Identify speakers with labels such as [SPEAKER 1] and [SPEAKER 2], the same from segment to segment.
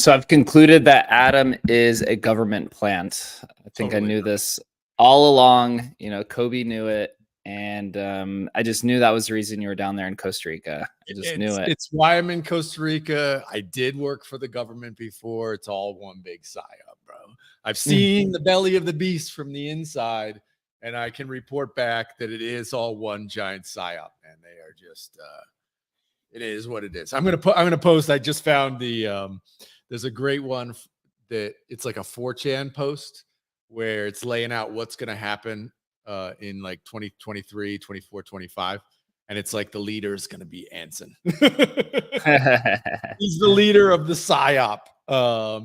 [SPEAKER 1] So I've concluded that Adam is a government plant. I think I
[SPEAKER 2] Totally.
[SPEAKER 1] knew this all along. Kobe knew it. And I just knew that was the reason you were down there in Costa Rica. I just knew it.
[SPEAKER 2] It's why I'm in Costa Rica. I did work for the government before. It's all one big psyop, bro. I've seen the belly of the beast from the inside, and I can report back that it is all one giant psyop, and they are just it is what it is. I'm gonna post. I just found there's a great one that it's like a 4chan post where it's laying out what's gonna happen in like 2023, 24, 25. And it's like the leader is going to be Anson. He's the leader of the PSYOP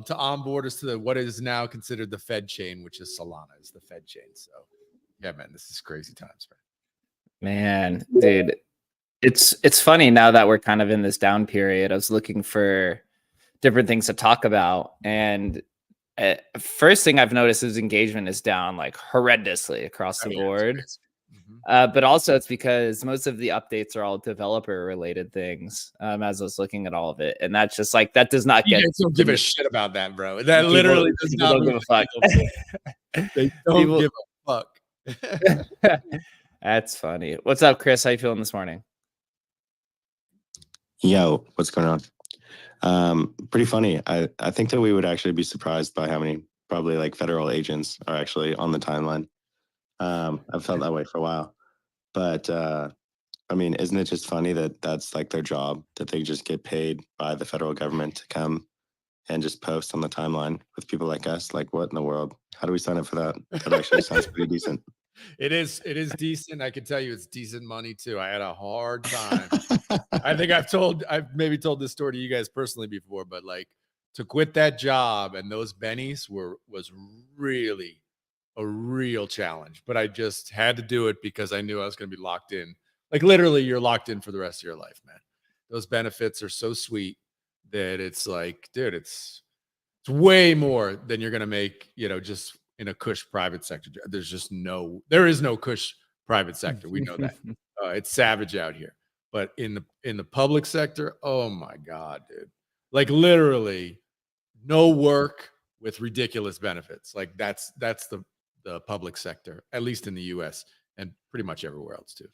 [SPEAKER 2] to onboard us to what is now considered the Fed chain, which is Solana is the Fed chain. So yeah, man, this is crazy times,
[SPEAKER 1] man. Dude, it's funny now that we're kind of in this down period. I was looking for different things to talk about, and first thing I've noticed is engagement is down like horrendously across the board. But also it's because most of the updates are all developer related things. As I was looking at all of it, and that's just like that does not get.
[SPEAKER 2] Don't give a shit about that, bro. That literally does not
[SPEAKER 1] give a fuck.
[SPEAKER 2] They don't give a
[SPEAKER 1] fuck. That's funny. What's up, Chris? How you feeling this morning?
[SPEAKER 3] Yo, what's going on? Pretty funny. I think that we would actually be surprised by how many probably like federal agents are actually on the timeline. I've felt that way for a while, but I mean, isn't it just funny that that's like their job, that they just get paid by the federal government to come and just post on the timeline with people like us? Like, what in the world? How do we sign up for that? That actually sounds pretty decent.
[SPEAKER 2] It is decent. I can tell you it's decent money too. I had a hard time. I think I've maybe told this story to you guys personally before, but like to quit that job and those bennies was really a real challenge, but I just had to do it because I knew I was going to be locked in. Like literally you're locked in for the rest of your life, man. Those benefits are so sweet that it's like, dude, it's way more than you're going to make, just in a cush private sector. There is no cush private sector. We know that. It's savage out here, but in the public sector, oh my God, dude, like literally no work with ridiculous benefits. Like that's the public sector, at least in the US and pretty much everywhere else too.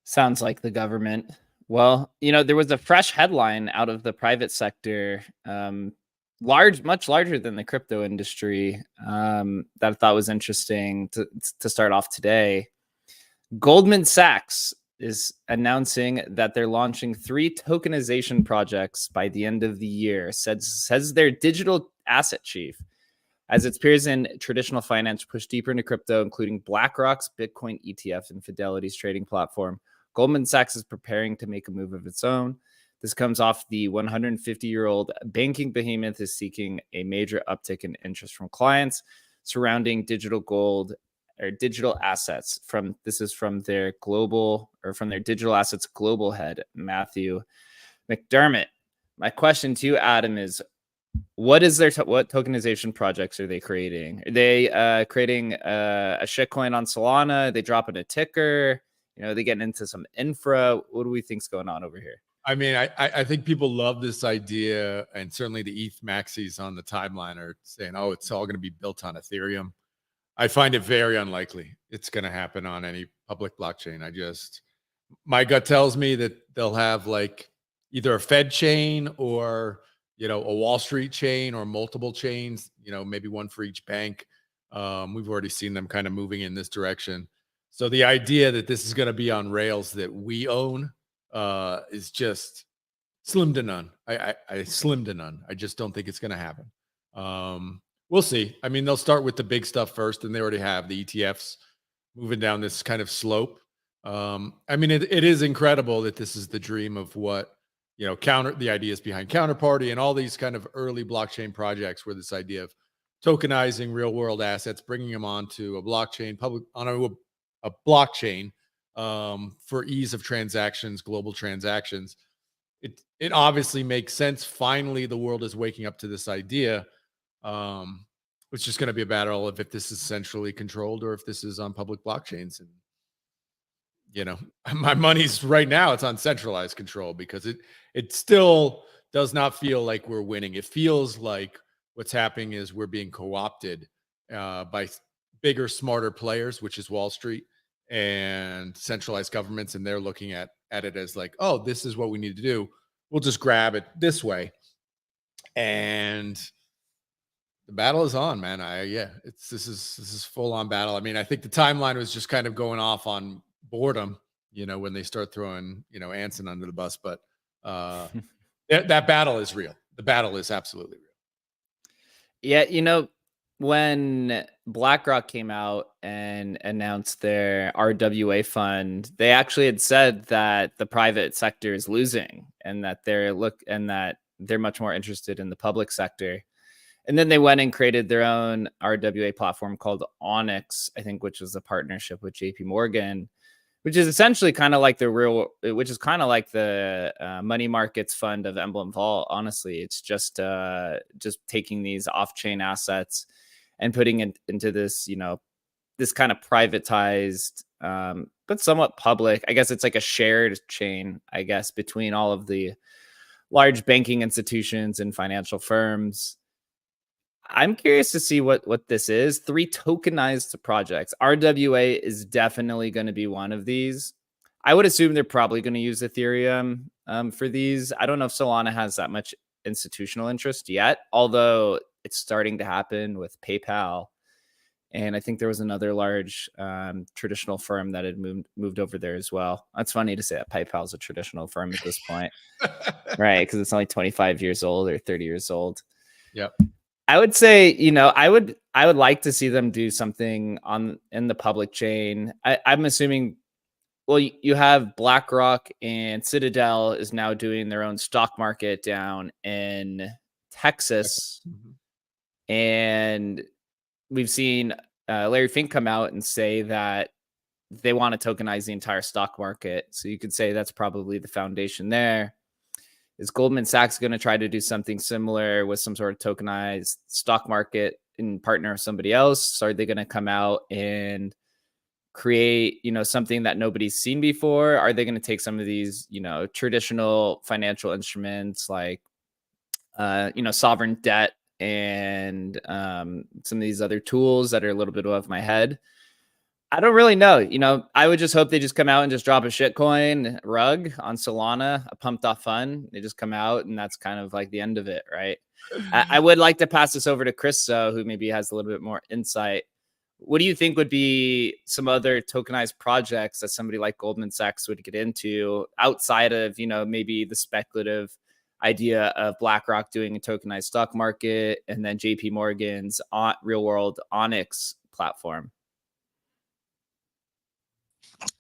[SPEAKER 1] Sounds like the government. Well, there was a fresh headline out of the private sector, much larger than the crypto industry, that I thought was interesting to start off today. Goldman Sachs is announcing that they're launching 3 tokenization projects by the end of the year, says their digital asset chief. As its peers in traditional finance push deeper into crypto, including BlackRock's Bitcoin ETF and Fidelity's trading platform, Goldman Sachs is preparing to make a move of its own. This comes off the 150-year-old banking behemoth is seeking a major uptick in interest from clients surrounding digital gold or digital assets. From their digital assets global head, Matthew McDermott. My question to you, Adam, is what tokenization projects are they creating? Are they creating a shitcoin on Solana? Are they dropping a ticker? They getting into some infra? What do we think's going on over here?
[SPEAKER 2] I mean, I think people love this idea, and certainly the ETH maxis on the timeline are saying, oh, it's all going to be built on Ethereum. I find it very unlikely it's going to happen on any public blockchain. My gut tells me that they'll have like either a Fed chain or a Wall Street chain or multiple chains, maybe one for each bank. We've already seen them kind of moving in this direction. So the idea that this is going to be on rails that we own is just slim to none. Slim to none. I just don't think it's going to happen. We'll see. I mean, they'll start with the big stuff first, and they already have the ETFs moving down this kind of slope. I mean, it is incredible that this is the dream of what, the ideas behind Counterparty and all these kind of early blockchain projects, where this idea of tokenizing real world assets, bringing them onto a blockchain, a blockchain for ease of transactions, global transactions. It obviously makes sense. Finally, the world is waking up to this idea. It's just going to be a battle of if this is centrally controlled or if this is on public blockchains. And my money's right now, it's on centralized control because it still does not feel like we're winning. It feels like what's happening is we're being co-opted by bigger, smarter players, which is Wall Street and centralized governments, and they're looking at it as like, oh, this is what we need to do. We'll just grab it this way. And the battle is on, man. This is full on battle. I mean, I think the timeline was just kind of going off on boredom, when they start throwing, Anson under the bus. But that battle is real. The battle is absolutely real.
[SPEAKER 1] Yeah, when BlackRock came out and announced their RWA fund, they actually had said that the private sector is losing and that they're much more interested in the public sector. And then they went and created their own RWA platform called Onyx, I think, which was a partnership with JP Morgan, which is essentially kind of like the money markets fund of Emblem Vault. Honestly, it's just taking these off-chain assets and putting it into this, this kind of privatized, but somewhat public. I guess it's like a shared chain, I guess, between all of the large banking institutions and financial firms. I'm curious to see what this is. 3 tokenized projects. RWA is definitely going to be one of these. I would assume they're probably going to use Ethereum for these. I don't know if Solana has that much institutional interest yet, although it's starting to happen with PayPal. And I think there was another large traditional firm that had moved over there as well. That's funny to say that PayPal is a traditional firm at this point, right? Because it's only 25 years old or 30 years old.
[SPEAKER 2] Yep.
[SPEAKER 1] I would say, I would like to see them do something in the public chain. I'm assuming, well, you have BlackRock and Citadel is now doing their own stock market down in Texas. Mm-hmm. And we've seen Larry Fink come out and say that they want to tokenize the entire stock market. So you could say that's probably the foundation there. Is Goldman Sachs going to try to do something similar with some sort of tokenized stock market and partner with somebody else? Are they going to come out and create, something that nobody's seen before? Are they going to take some of these, traditional financial instruments like, sovereign debt and some of these other tools that are a little bit above my head? I don't really know. I would just hope they just come out and just drop a shitcoin rug on Solana, a pumped off fund. They just come out and that's kind of like the end of it, right? I would like to pass this over to Chris, who maybe has a little bit more insight. What do you think would be some other tokenized projects that somebody like Goldman Sachs would get into outside of, maybe the speculative idea of BlackRock doing a tokenized stock market and then JP Morgan's real world Onyx platform?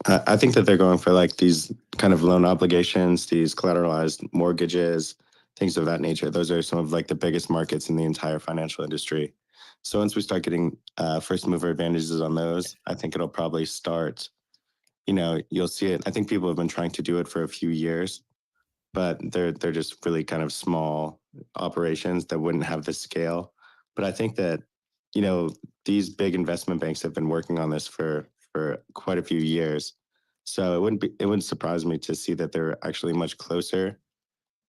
[SPEAKER 3] I think that they're going for like these kind of loan obligations, these collateralized mortgages, things of that nature. Those are some of like the biggest markets in the entire financial industry. So once we start getting first mover advantages on those, I think it'll probably start, you'll see it. I think people have been trying to do it for a few years, but they're just really kind of small operations that wouldn't have the scale. But I think that, these big investment banks have been working on this for quite a few years. So it wouldn't surprise me to see that they're actually much closer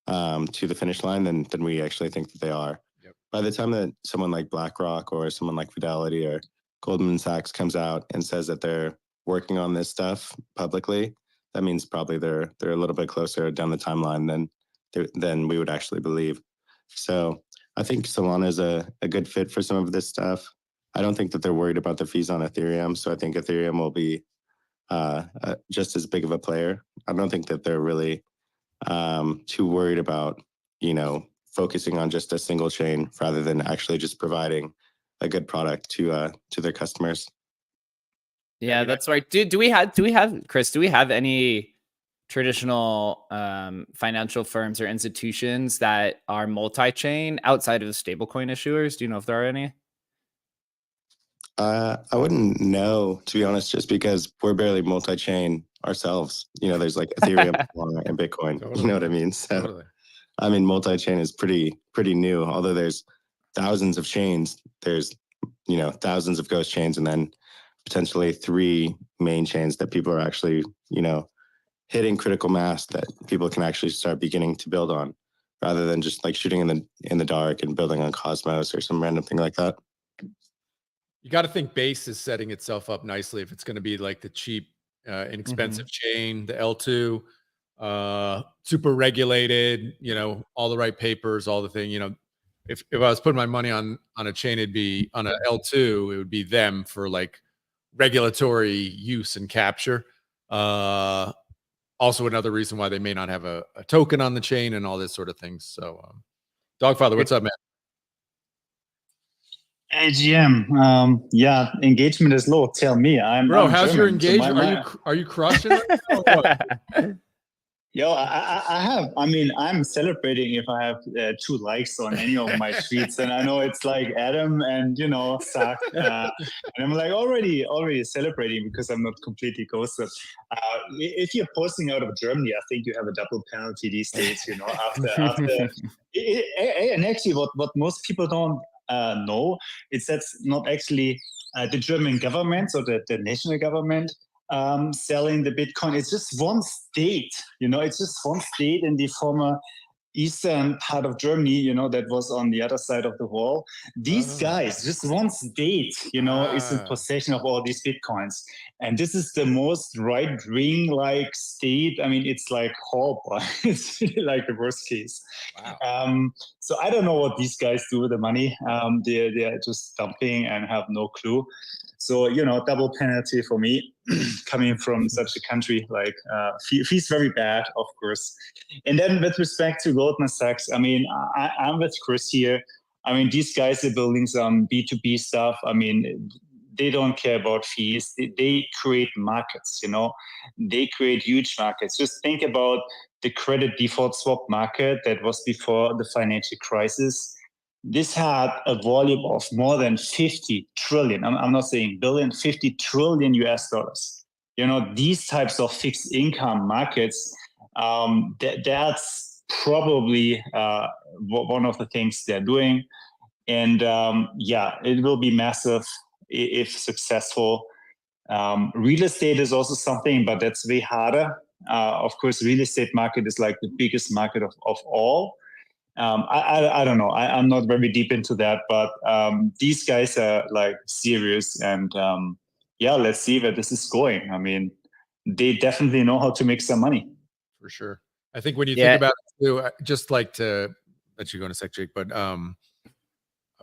[SPEAKER 3] to the finish line than we actually think that they are.
[SPEAKER 2] Yep.
[SPEAKER 3] By the time that someone like BlackRock or someone like Fidelity or Goldman Sachs comes out and says that they're working on this stuff publicly, that means probably they're a little bit closer down the timeline than we would actually believe. So I think Solana is a good fit for some of this stuff. I don't think that they're worried about the fees on Ethereum. So I think Ethereum will be just as big of a player. I don't think that they're really too worried about, focusing on just a single chain rather than actually just providing a good product to their customers.
[SPEAKER 1] Yeah, that's right. Do we have Chris? Do we have any traditional financial firms or institutions that are multi-chain outside of the stablecoin issuers? Do you know if there are any?
[SPEAKER 3] I wouldn't know, to be honest, just because we're barely multi-chain ourselves. There's like Ethereum and Bitcoin.
[SPEAKER 2] Totally.
[SPEAKER 3] You know what I mean? So,
[SPEAKER 2] Totally.
[SPEAKER 3] I mean, multi-chain is pretty new. Although there's thousands of chains, there's thousands of ghost chains, and then potentially 3 main chains that people are actually hitting critical mass that people can actually start beginning to build on. rather than just like shooting in the dark and building on Cosmos or some random thing like that.
[SPEAKER 2] You got to think Base is setting itself up nicely if it's going to be like the cheap, inexpensive chain, the L2, super regulated, all the right papers, all the thing. If I was putting my money on a chain, it'd be on a L2, it would be them for like regulatory use and capture. Also another reason why they may not have a token on the chain and all this sort of things. So, Dogfather, what's up, man?
[SPEAKER 4] AGM, yeah, engagement is low. Tell me, I'm
[SPEAKER 2] how's
[SPEAKER 4] German,
[SPEAKER 2] your engagement? Are you crushing it?
[SPEAKER 4] Yo, I have. I mean, I'm celebrating if I have 2 likes on any of my tweets, and I know it's like Adam and Zach, and I'm like already celebrating because I'm not completely ghosted. If you're posting out of Germany, I think you have a double penalty these days. After and actually, what most people don't know is that's not actually the German government or the national government selling the Bitcoin. It's just one state, it's just one state in the former eastern part of Germany, that was on the other side of the wall. These guys, just one state, is in possession of all these Bitcoins. And this is the most right-wing like state. I mean, it's like horrible. It's really like the worst case. Wow. So I don't know what these guys do with the money. They're just dumping and have no clue. So, double penalty for me coming from such a country, like feels very bad, of course. And then with respect to Goldman Sachs, I mean, I'm with Chris here. I mean, these guys are building some B2B stuff. I mean, they don't care about fees. They create markets, They create huge markets. Just think about the credit default swap market that was before the financial crisis. This had a volume of more than 50 trillion. I'm not saying billion, 50 trillion US dollars. These types of fixed income markets, that's probably one of the things they're doing. And it will be massive if successful. Real estate is also something, but that's way harder. Of course, real estate market is like the biggest market of all. I don't know. I'm not very deep into that, but these guys are like serious, and let's see where this is going. I mean, they definitely know how to make some money.
[SPEAKER 2] For sure. I think when you think about it too, just like to let you go in a sec, Jake, but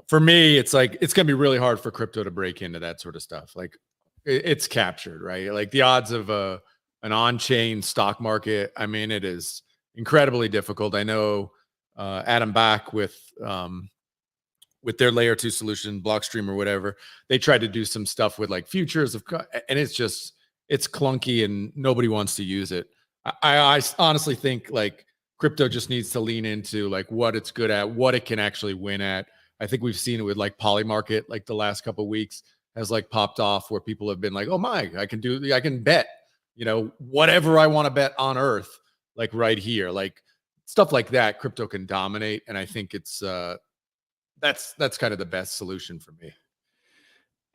[SPEAKER 2] for me, it's like it's gonna be really hard for crypto to break into that sort of stuff. Like it's captured, right? Like the odds of an on-chain stock market, I mean, it is incredibly difficult. I know Adam Back with their layer 2 solution, Blockstream or whatever, they tried to do some stuff with like futures and it's clunky and nobody wants to use it. I honestly think like crypto just needs to lean into like what it's good at, what it can actually win at. I think we've seen it with like Polymarket, like the last couple of weeks has like popped off where people have been like, oh my, I can bet, whatever I want to bet on earth, like right here, like stuff like that, crypto can dominate. And I think it's that's kind of the best solution for me.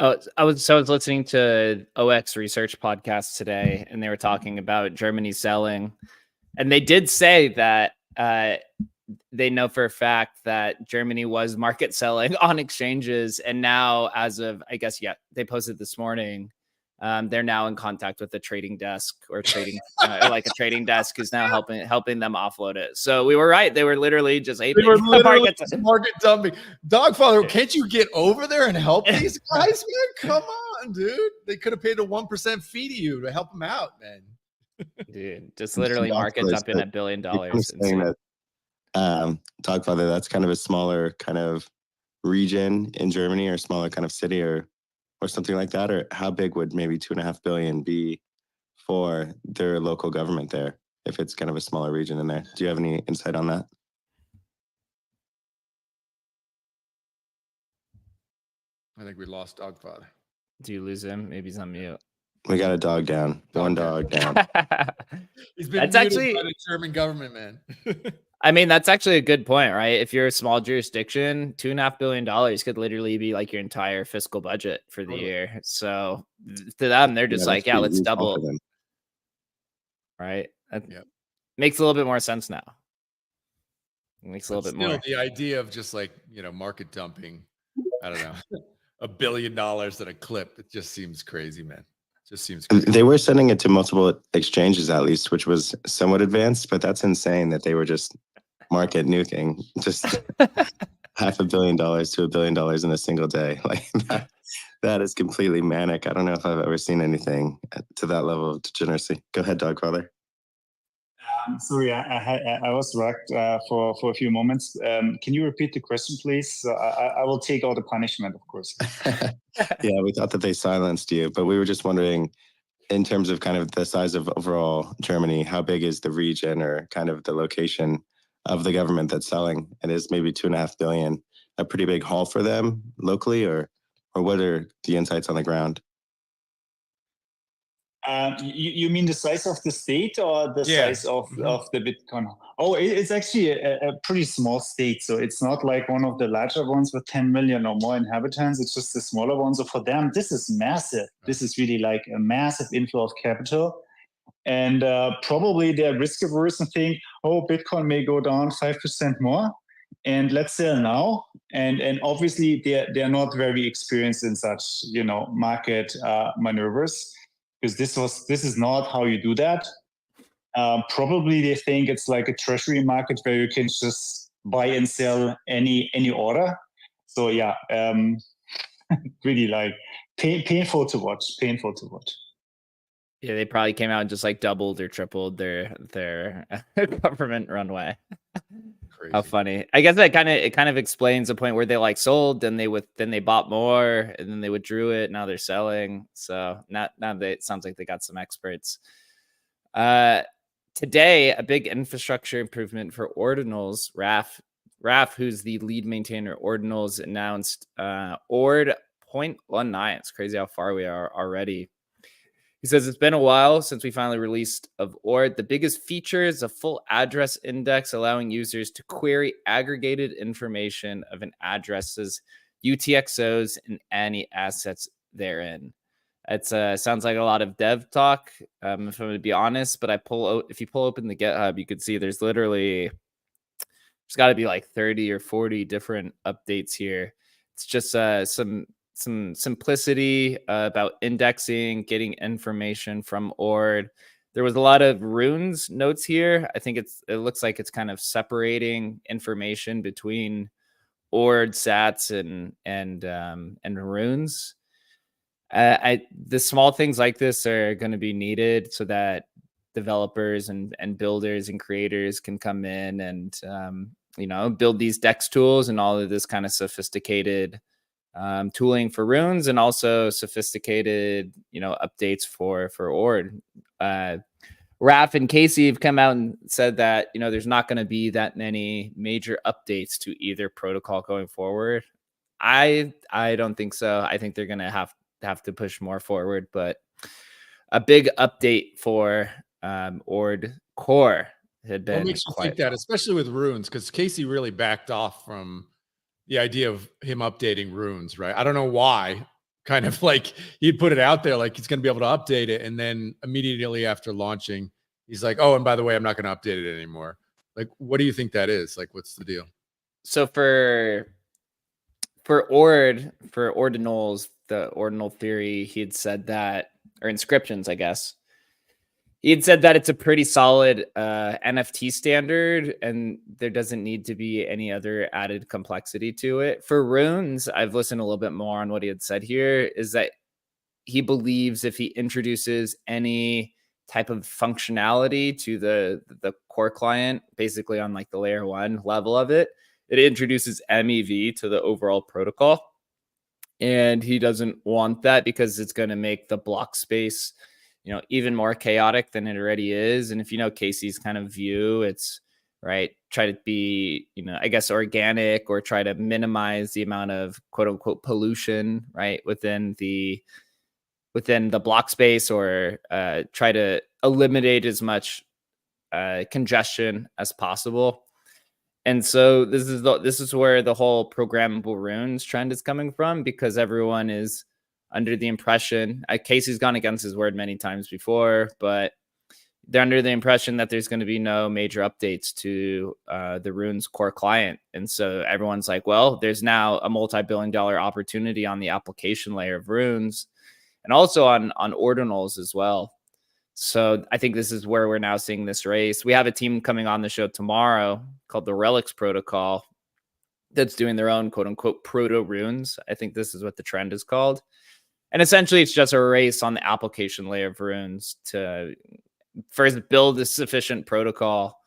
[SPEAKER 1] I was listening to OX Research podcast today, and they were talking about Germany selling, and they did say that they know for a fact that Germany was market selling on exchanges, and now, as of they posted this morning, they're now in contact with the trading desk or trading like a trading desk who's now helping them offload it. So we were right. They were literally just
[SPEAKER 2] market dumping. Dogfather, can't you get over there and help these guys, man? Come on, dude. They could have paid a 1% fee to you to help them out, man.
[SPEAKER 1] Dude, just literally market dumping $1 billion.
[SPEAKER 3] Dogfather, that's kind of a smaller kind of region in Germany or smaller kind of city or something like that? Or how big would maybe 2.5 billion be for their local government there if it's kind of a smaller region in there? Do you have any insight on that?
[SPEAKER 2] I think we lost Dogfather.
[SPEAKER 1] Do you lose him? Maybe he's on mute.
[SPEAKER 3] We got a dog down. One dog down.
[SPEAKER 2] He's been muted by the German government, man.
[SPEAKER 1] I mean, that's actually a good point, right? If you're a small jurisdiction, $2.5 billion could literally be like your entire fiscal budget for the year. So to them, they're just like, let's double. Right? That makes a little bit more sense now. It makes a little bit
[SPEAKER 2] Still,
[SPEAKER 1] more.
[SPEAKER 2] the idea of just like, market dumping, I don't know, $1 billion at a clip, it just seems crazy, man. Just seems crazy.
[SPEAKER 3] They were sending it to multiple exchanges at least, which was somewhat advanced, but that's insane that they were just market nuking just $500 million to $1 billion in a single day. Like that is completely manic. I don't know if I've ever seen anything to that level of degeneracy. Go ahead, Dogfather.
[SPEAKER 4] Sorry, I was rugged for a few moments. Can you repeat the question, please? So I will take all the punishment, of course.
[SPEAKER 3] Yeah, we thought that they silenced you, but we were just wondering, in terms of kind of the size of overall Germany, how big is the region or kind of the location of the government that's selling? And is maybe 2.5 billion a pretty big haul for them locally, or what are the insights on the ground?
[SPEAKER 4] You mean the size of the state or the size of the Bitcoin? Oh, it's actually a pretty small state. So it's not like one of the larger ones with 10 million or more inhabitants. It's just the smaller ones. So for them, this is massive. This is really like a massive inflow of capital. And probably they're risk averse and think, oh, Bitcoin may go down 5% more. And let's sell now. And obviously they're not very experienced in such, market maneuvers. Because this is not how you do that. Probably they think it's like a treasury market where you can just buy and sell any order. So yeah, really like painful to watch. Painful to watch.
[SPEAKER 1] Yeah, they probably came out and just like doubled or tripled their government runway. Crazy. How funny! I guess that kind of explains the point where they like sold, then they bought more, and then they withdrew it. Now they're selling. So now it sounds like they got some experts. Today, a big infrastructure improvement for Ordinals. Raf, who's the lead maintainer of Ordinals, announced Ord 0.19. It's crazy how far we are already. He says, it's been a while since we finally released of Ord. The biggest feature is a full address index, allowing users to query aggregated information of an address's UTXOs and any assets therein. It sounds like a lot of dev talk, if I'm going to be honest, but if you pull open the GitHub, you could see there's got to be like 30 or 40 different updates here. It's just some simplicity about indexing, getting information from Ord. There was a lot of runes notes here. I think it looks like it's kind of separating information between Ord sats and runes. The small things like this are going to be needed so that developers and builders and creators can come in and build these DEX tools and all of this kind of sophisticated tooling for runes, and also sophisticated, updates for Ord. Raf and Casey have come out and said that, there's not going to be that many major updates to either protocol going forward. I don't think so. I think they're going to have to push more forward, but a big update for Ord Core had been.
[SPEAKER 2] What makes you think that, especially with runes? Because Casey really backed off from the idea of him updating runes, right? I don't know why. Kind of like he'd put it out there like he's going to be able to update it, and then immediately after launching, he's like, "Oh, and by the way, I'm not going to update it anymore." Like, what do you think that is? Like, what's the deal?
[SPEAKER 1] So for Ordinals, the Ordinal theory, he had said that, or inscriptions, I guess. He had said that it's a pretty solid NFT standard, and there doesn't need to be any other added complexity to it. For runes, I've listened a little bit more on what he had said here, is that he believes if he introduces any type of functionality to the core client, basically on like the layer 1 level of it, it introduces MEV to the overall protocol. And he doesn't want that because it's going to make the block space even more chaotic than it already is. And if Casey's kind of view, it's right, try to be, I guess, organic, or try to minimize the amount of quote unquote pollution, right, within the block space, or try to eliminate as much congestion as possible. And so this is where the whole programmable runes trend is coming from, because everyone is under the impression, Casey's gone against his word many times before, but they're under the impression that there's going to be no major updates to the Runes core client. And so everyone's like, well, there's now a multi-billion-dollar opportunity on the application layer of Runes and also on ordinals as well. So I think this is where we're now seeing this race. We have a team coming on the show tomorrow called the Relics Protocol that's doing their own quote unquote proto runes. I think this is what the trend is called. And essentially it's just a race on the application layer of Runes to first build a sufficient protocol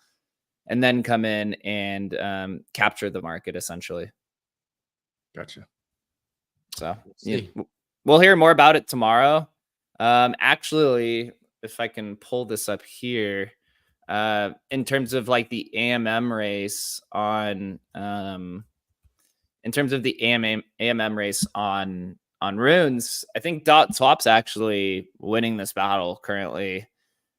[SPEAKER 1] and then come in and capture the market essentially.
[SPEAKER 2] Gotcha.
[SPEAKER 1] So yeah, we'll hear more about it tomorrow. Actually, if I can pull this up here, in terms of like the AMM race on, in terms of the AMM race on Runes, I think DotSwap's actually winning this battle currently.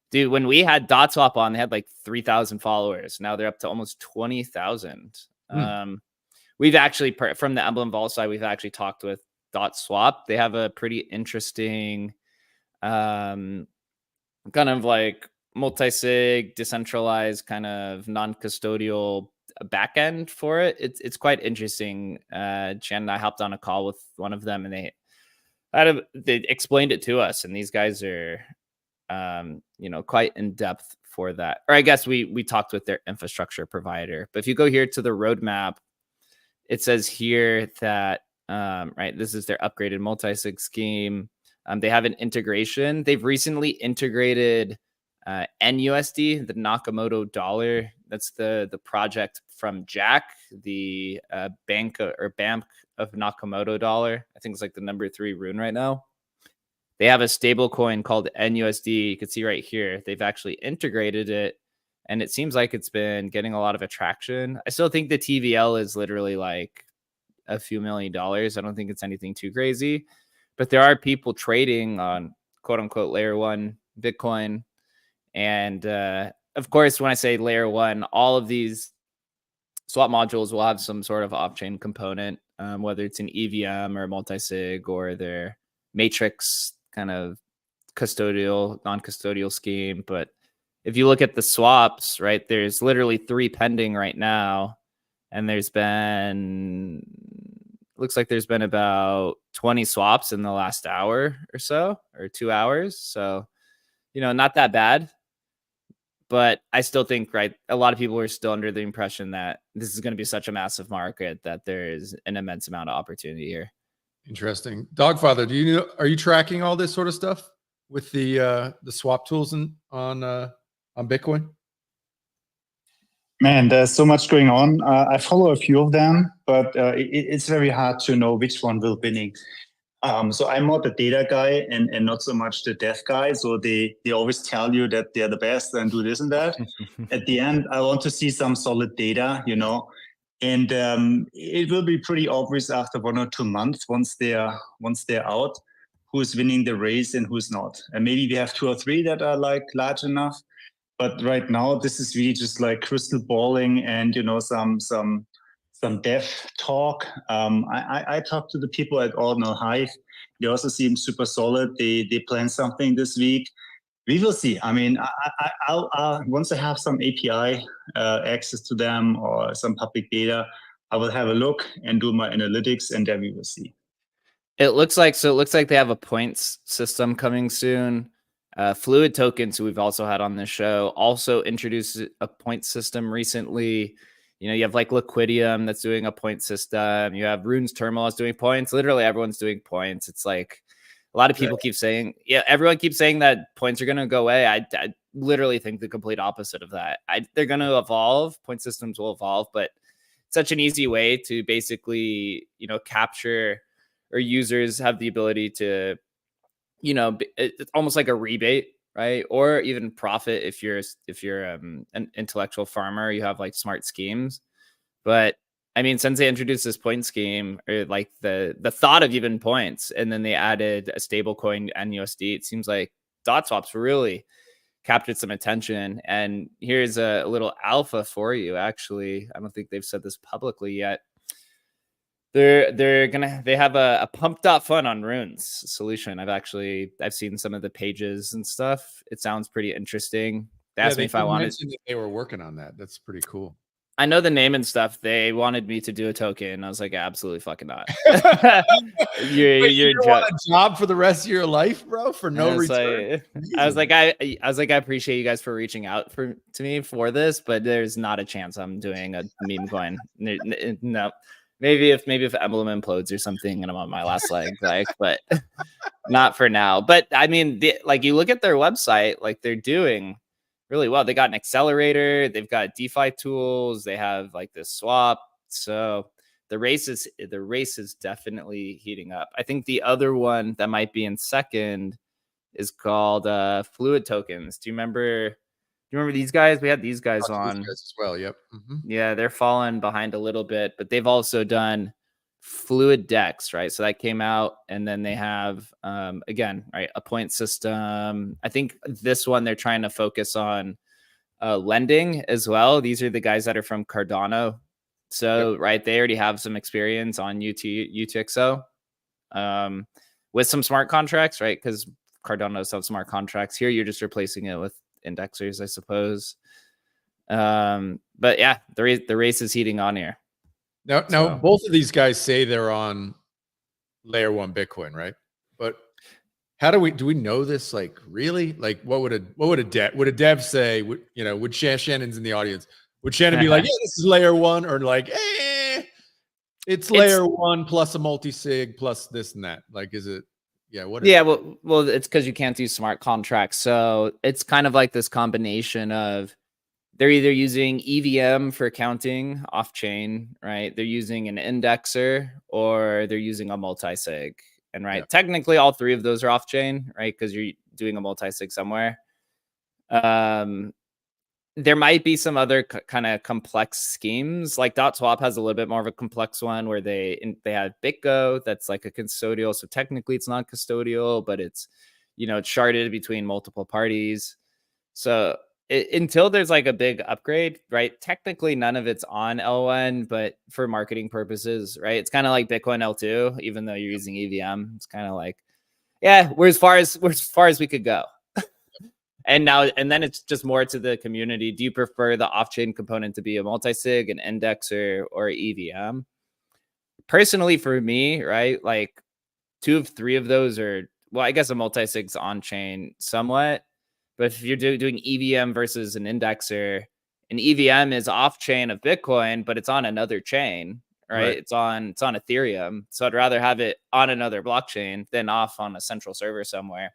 [SPEAKER 1] Dude, when we had DotSwap on, they had like 3,000 followers. Now they're up to almost 20,000. We've actually, from the Emblem Vault side, we've actually talked with DotSwap. They have a pretty interesting kind of like multi-sig, decentralized, kind of non-custodial backend for it. It's quite interesting. Chen and I hopped on a call with one of them, and they explained it to us. And these guys are, quite in depth for that. Or I guess we talked with their infrastructure provider. But if you go here to the roadmap, it says here that right, this is their upgraded multi-sig scheme. They have an integration. They've recently integrated NUSD, the Nakamoto dollar. That's the project from Jack, the bank or BAMP of Nakamoto dollar. I think it's like the #3 rune right now. They have a stable coin called NUSD. You can see right here, they've actually integrated it, and it seems like it's been getting a lot of attraction. I still think the TVL is literally like a few $1 million. I don't think it's anything too crazy, but there are people trading on quote unquote layer 1 Bitcoin. And of course, when I say layer 1, all of these swap modules will have some sort of off-chain component, whether it's an EVM or multi-sig or their matrix kind of custodial, non-custodial scheme. But if you look at the swaps, right, there's literally 3 pending right now. And there's been, looks like there's been about 20 swaps in the last hour or so, or 2 hours. So, not that bad. But I still think, right, a lot of people are still under the impression that this is going to be such a massive market that there is an immense amount of opportunity here.
[SPEAKER 2] Interesting. Dogfather, are you tracking all this sort of stuff with the swap tools on Bitcoin?
[SPEAKER 4] Man, there's so much going on. I follow a few of them, but it's very hard to know which one will winning. So I'm more the data guy and not so much the dev guy. So they always tell you that they're the best and do this and that. At the end, I want to see some solid data, and it will be pretty obvious after 1 or 2 months once they're out, who's winning the race and who's not. And maybe we have 2 or 3 that are like large enough. But right now, this is really just like crystal balling and, some dev talk. I talked to the people at Ordinal Hive. They also seem super solid. They plan something this week. We will see. I mean, I'll once I have some API access to them or some public data, I will have a look and do my analytics, and then we will see.
[SPEAKER 1] It looks like they have a points system coming soon. Fluid Tokens, who we've also had on this show, also introduced a point system recently. You have like Liquidium that's doing a point system. You have Runes Terminal that's doing points. Literally everyone's doing points. It's like a lot of people keep saying, everyone keeps saying that points are going to go away. I literally think the complete opposite of that. They're going to evolve. Point systems will evolve, but it's such an easy way to basically, capture, or users have the ability to, it's almost like a rebate, right? Or even profit if you're an intellectual farmer, you have like smart schemes. But I mean, since they introduced this point scheme, or like the thought of even points, and then they added a stable coin NUSD, it seems like DotSwap's really captured some attention. And here's a little alpha for you. Actually, I don't think they've said this publicly yet. They have a pump.fun on Runes solution. I've seen some of the pages and stuff. It sounds pretty interesting. They asked me if I wanted.
[SPEAKER 2] Mention that they were working on that. That's pretty cool.
[SPEAKER 1] I know the name and stuff. They wanted me to do a token. I was like, absolutely fucking not.
[SPEAKER 2] You want a job for the rest of your life, bro, for no return?
[SPEAKER 1] I was like, I appreciate you guys for reaching out to me for this, but there's not a chance I'm doing a meme coin. No, maybe if Emblem implodes or something and I'm on my last leg, like, but not for now. But I mean, like, you look at their website, like, they're doing really well. They got an accelerator, they've got DeFi tools, they have like this swap. So the race is definitely heating up. I think the other one that might be in second is called Fluid Tokens. Do you remember these guys? We had these guys on
[SPEAKER 2] as well. Yep.
[SPEAKER 1] Yeah, they're falling behind a little bit, but they've also done Fluid Dex, right? So that came out, and then they have again, right, a point system. I think this one they're trying to focus on lending as well. These are the guys that are from Cardano, so yep. Right, they already have some experience on UTXO with some smart contracts, right? Because Cardano's have smart contracts. Here, you're just replacing it with indexers, I suppose. But yeah, the race is heating on here.
[SPEAKER 2] Now, both of these guys say they're on layer 1 Bitcoin, right? But how do we know this? Like, really? Like, what would a dev say? Would Shannon's in the audience? Would Shannon be like, yeah, this is layer 1, or like, it's layer 1 plus a multi-sig plus this and that? Like, is it? Yeah. What? Yeah.
[SPEAKER 1] Well, it's because you can't do smart contracts, so it's kind of like this combination of. They're either using EVM for counting off chain, right? They're using an indexer, or they're using a multi-sig. And right, technically all three of those are off chain, right? Because you're doing a multi-sig somewhere. There might be some other kind of complex schemes. Like DotSwap has a little bit more of a complex one where they have BitGo that's like a custodial. So technically it's not custodial, but it's, it's sharded between multiple parties. So until there's like a big upgrade, right? Technically, none of it's on L1, but for marketing purposes, right? It's kind of like Bitcoin L2, even though you're using EVM. It's kind of like, yeah, we're as far as we could go. And then it's just more to the community. Do you prefer the off-chain component to be a multi-sig, an indexer, or EVM? Personally, for me, right, like 2 of 3 of those are, well, I guess a multi-sig's on-chain somewhat. But if you're doing EVM versus an indexer, an EVM is off chain of Bitcoin, but it's on another chain, right? It's on Ethereum. So I'd rather have it on another blockchain than off on a central server somewhere.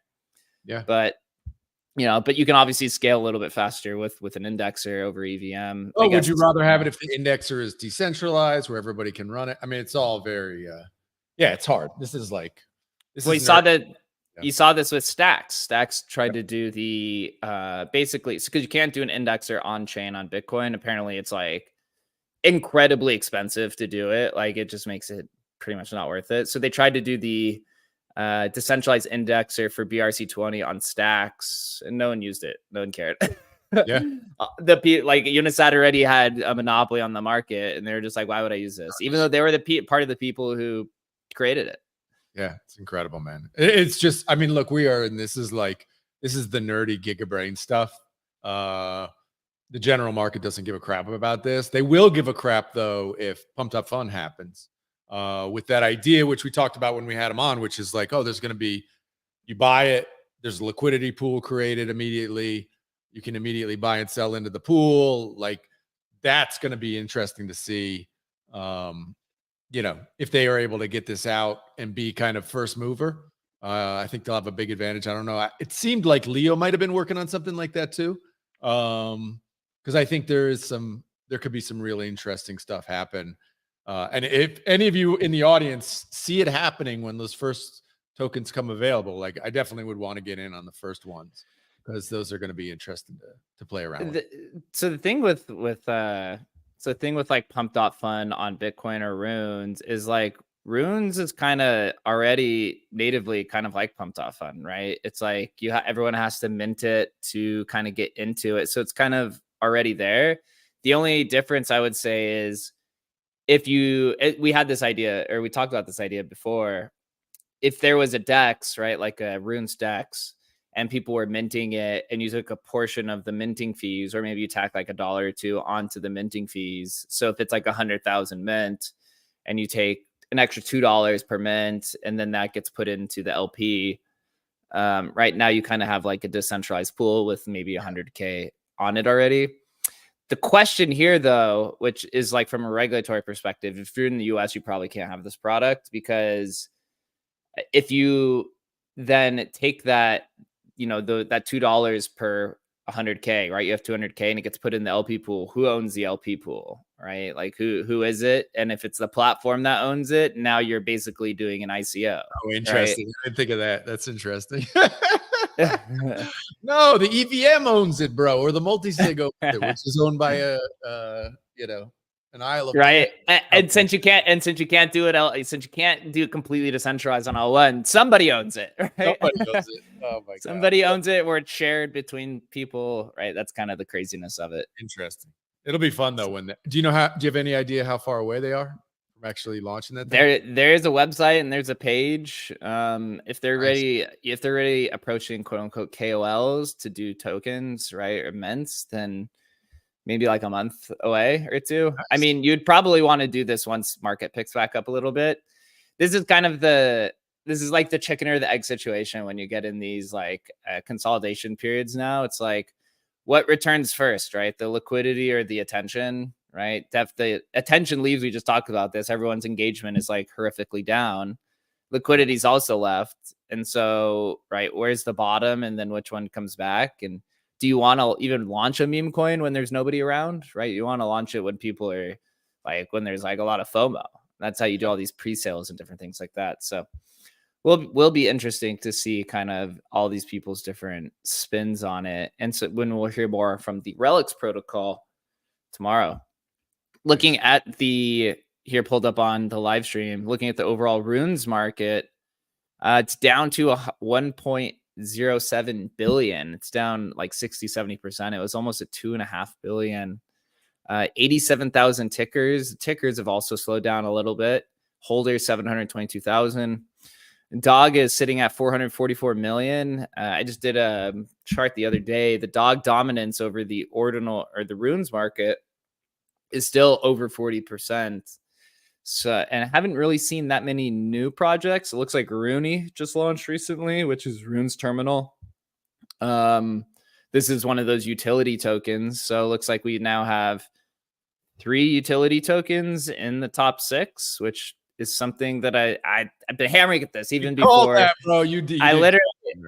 [SPEAKER 2] Yeah.
[SPEAKER 1] But you can obviously scale a little bit faster with an indexer over EVM.
[SPEAKER 2] Oh, would you rather have it if the indexer is decentralized where everybody can run it? I mean, it's all very it's hard.
[SPEAKER 1] You saw this with Stacks. Stacks tried to do the basically, because you can't do an indexer on chain on Bitcoin. Apparently, it's like incredibly expensive to do it. Like, it just makes it pretty much not worth it. So they tried to do the decentralized indexer for BRC20 on Stacks, and no one used it. No one cared.
[SPEAKER 2] Yeah.
[SPEAKER 1] Unisat already had a monopoly on the market, and they were just like, why would I use this? Even though they were part of the people who created it.
[SPEAKER 2] Yeah, it's incredible, man. It's just, I mean, look, this is the nerdy gigabrain stuff. The general market doesn't give a crap about this. They will give a crap, though, if Pumped Up Fun happens with that idea, which we talked about when we had them on, which is like, there's going to be, you buy it, there's a liquidity pool created immediately. You can immediately buy and sell into the pool. Like, that's going to be interesting to see. If they are able to get this out and be kind of first mover, I think they'll have a big advantage. I don't know. It seemed like Leo might have been working on something like that too. Because I think there could be some really interesting stuff happen. And if any of you in the audience see it happening when those first tokens come available, like, I definitely would want to get in on the first ones, because those are going to be interesting to play around with.
[SPEAKER 1] So the thing with like Pump.Fun on Bitcoin or Runes is like, Runes is kind of already natively kind of like Pump.Fun, right? It's like everyone has to mint it to kind of get into it. So it's kind of already there. The only difference I would say is we had this idea, or we talked about this idea before. If there was a DEX, right, like a Runes DEX, and people were minting it, and you took a portion of the minting fees, or maybe you tack like $1 or $2 onto the minting fees. So if it's like 100,000 mint, and you take an extra $2 per mint, and then that gets put into the LP. Right now, you kind of have like a decentralized pool with maybe 100K on it already. The question here, though, which is like from a regulatory perspective, if you're in the US, you probably can't have this product, because if you then take that, that $2 per 100K, right? You have 200K and it gets put in the LP pool. Who owns the LP pool, right? Like who is it? And if it's the platform that owns it, now you're basically doing an ICO.
[SPEAKER 2] Oh, interesting.
[SPEAKER 1] Right?
[SPEAKER 2] I didn't think of that. That's interesting. No, the EVM owns it, bro, or the multi-sig owns it, which is owned by an Isle of
[SPEAKER 1] right. And since you can't do it, since you can't do it completely decentralized on L1, somebody owns it, right?
[SPEAKER 2] Somebody owns it. Oh my god.
[SPEAKER 1] Somebody owns it, where it's shared between people, right? That's kind of the craziness of it.
[SPEAKER 2] Interesting. It'll be fun though. Do you have any idea how far away they are from actually launching that thing?
[SPEAKER 1] There's a website and there's a page. If they're ready approaching quote unquote KOLs to do tokens, right, or mints, then maybe like a month away or two. Nice. I mean, you'd probably want to do this once market picks back up a little bit. This is like the chicken or the egg situation when you get in these like consolidation periods now. It's like, what returns first, right? The liquidity or the attention, right? If the attention leaves, we just talked about this, everyone's engagement is like horrifically down. Liquidity's also left. And so, right, where's the bottom, and then which one comes back? And do you want to even launch a meme coin when there's nobody around, right? You want to launch it when people are like, when there's like a lot of FOMO. That's how you do all these pre-sales and different things like that. So will be interesting to see kind of all these people's different spins on it. And so when we'll hear more from the Relics protocol tomorrow. Looking at here pulled up on the live stream, looking at the overall Runes market, it's down to 1.07 billion. It's down like 60-70%. It was almost at 2.5 billion. 87,000 tickers. Tickers have also slowed down a little bit. Holders 722,000. Dog is sitting at 444 million. I just did a chart the other day. The dog dominance over the ordinal or the Runes market is still over 40%. So, and I haven't really seen that many new projects. It looks like Rooney just launched recently, which is Runes Terminal. This is one of those utility tokens. So it looks like we now have 3 utility tokens in the top 6, which is something that I've been hammering at this even before.
[SPEAKER 2] That, bro.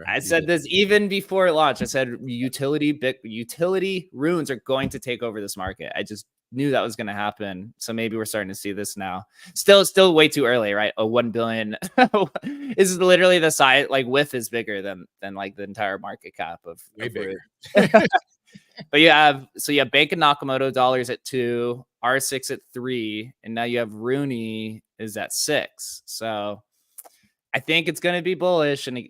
[SPEAKER 1] I said this even before it launched. I said utility Runes are going to take over this market. I just knew that was going to happen. So maybe we're starting to see this now. Still way too early, right? A 1 billion is literally the size, like WIF is bigger than like the entire market cap of
[SPEAKER 2] way bigger.
[SPEAKER 1] But you have Bank of Nakamoto dollars at 2, R6 at 3, and now you have Rooney is at 6. So I think it's going to be bullish. And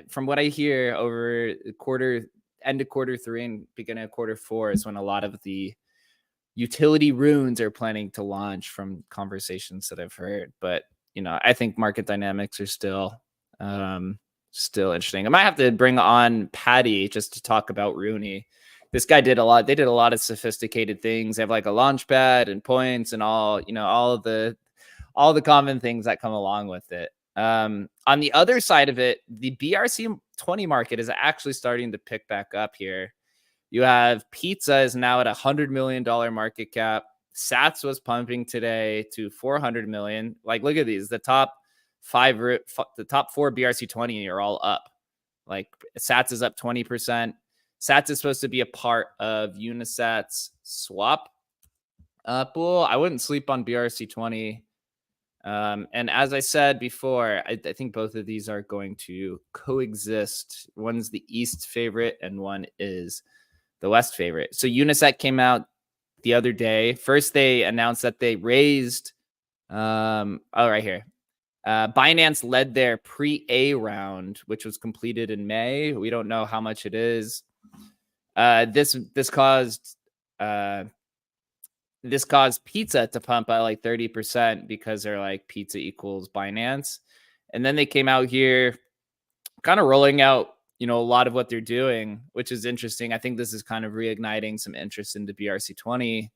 [SPEAKER 1] from what I hear, over end of quarter 3 and beginning of quarter 4 is when a lot of the utility Runes are planning to launch, from conversations that I've heard. But I think market dynamics are still interesting. I might have to bring on Patty just to talk about Rooney. This guy did a lot. They did a lot of sophisticated things. They have like a launch pad and points and all the common things that come along with it. On the other side of it, the BRC20 market is actually starting to pick back up here. You have Pizza is now at $100 million market cap. Sats was pumping today to 400 million. Like, look at these. The top 4 BRC20 are all up. Like, Sats is up 20%. Sats is supposed to be a part of Unisat's swap pool. I wouldn't sleep on BRC20. And as I said before, I think both of these are going to coexist. One's the East favorite and one is the West favorite. So Unisat came out the other day. First, they announced that they raised, right here. Binance led their pre-A round, which was completed in May. We don't know how much it is. This caused this caused pizza to pump by like 30% because they're like pizza equals Binance. And then they came out here kind of rolling out, a lot of what they're doing, which is interesting. I think this is kind of reigniting some interest into BRC20.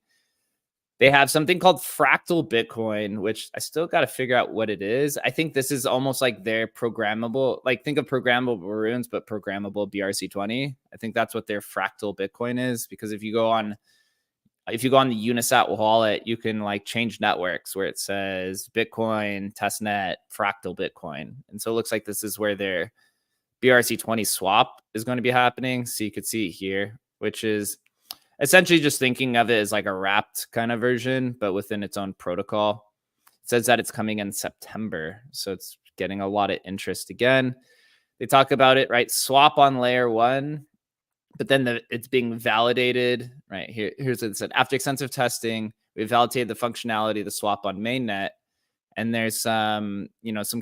[SPEAKER 1] They have something called Fractal Bitcoin, which I still got to figure out what it is. I think this is almost like their programmable, like think of programmable runes, but programmable BRC20. I think that's what their Fractal Bitcoin is, because if you go on the Unisat wallet, you can like change networks where it says Bitcoin, testnet, Fractal Bitcoin. And so it looks like this is where their BRC20 swap is going to be happening. So you could see it here, which is essentially just thinking of it as like a wrapped kind of version, but within its own protocol. It says that it's coming in September. So it's getting a lot of interest again. They talk about it, right? Swap on layer 1, but then it's being validated, right? Here's what it said. After extensive testing, we validated the functionality of the swap on mainnet. And there's some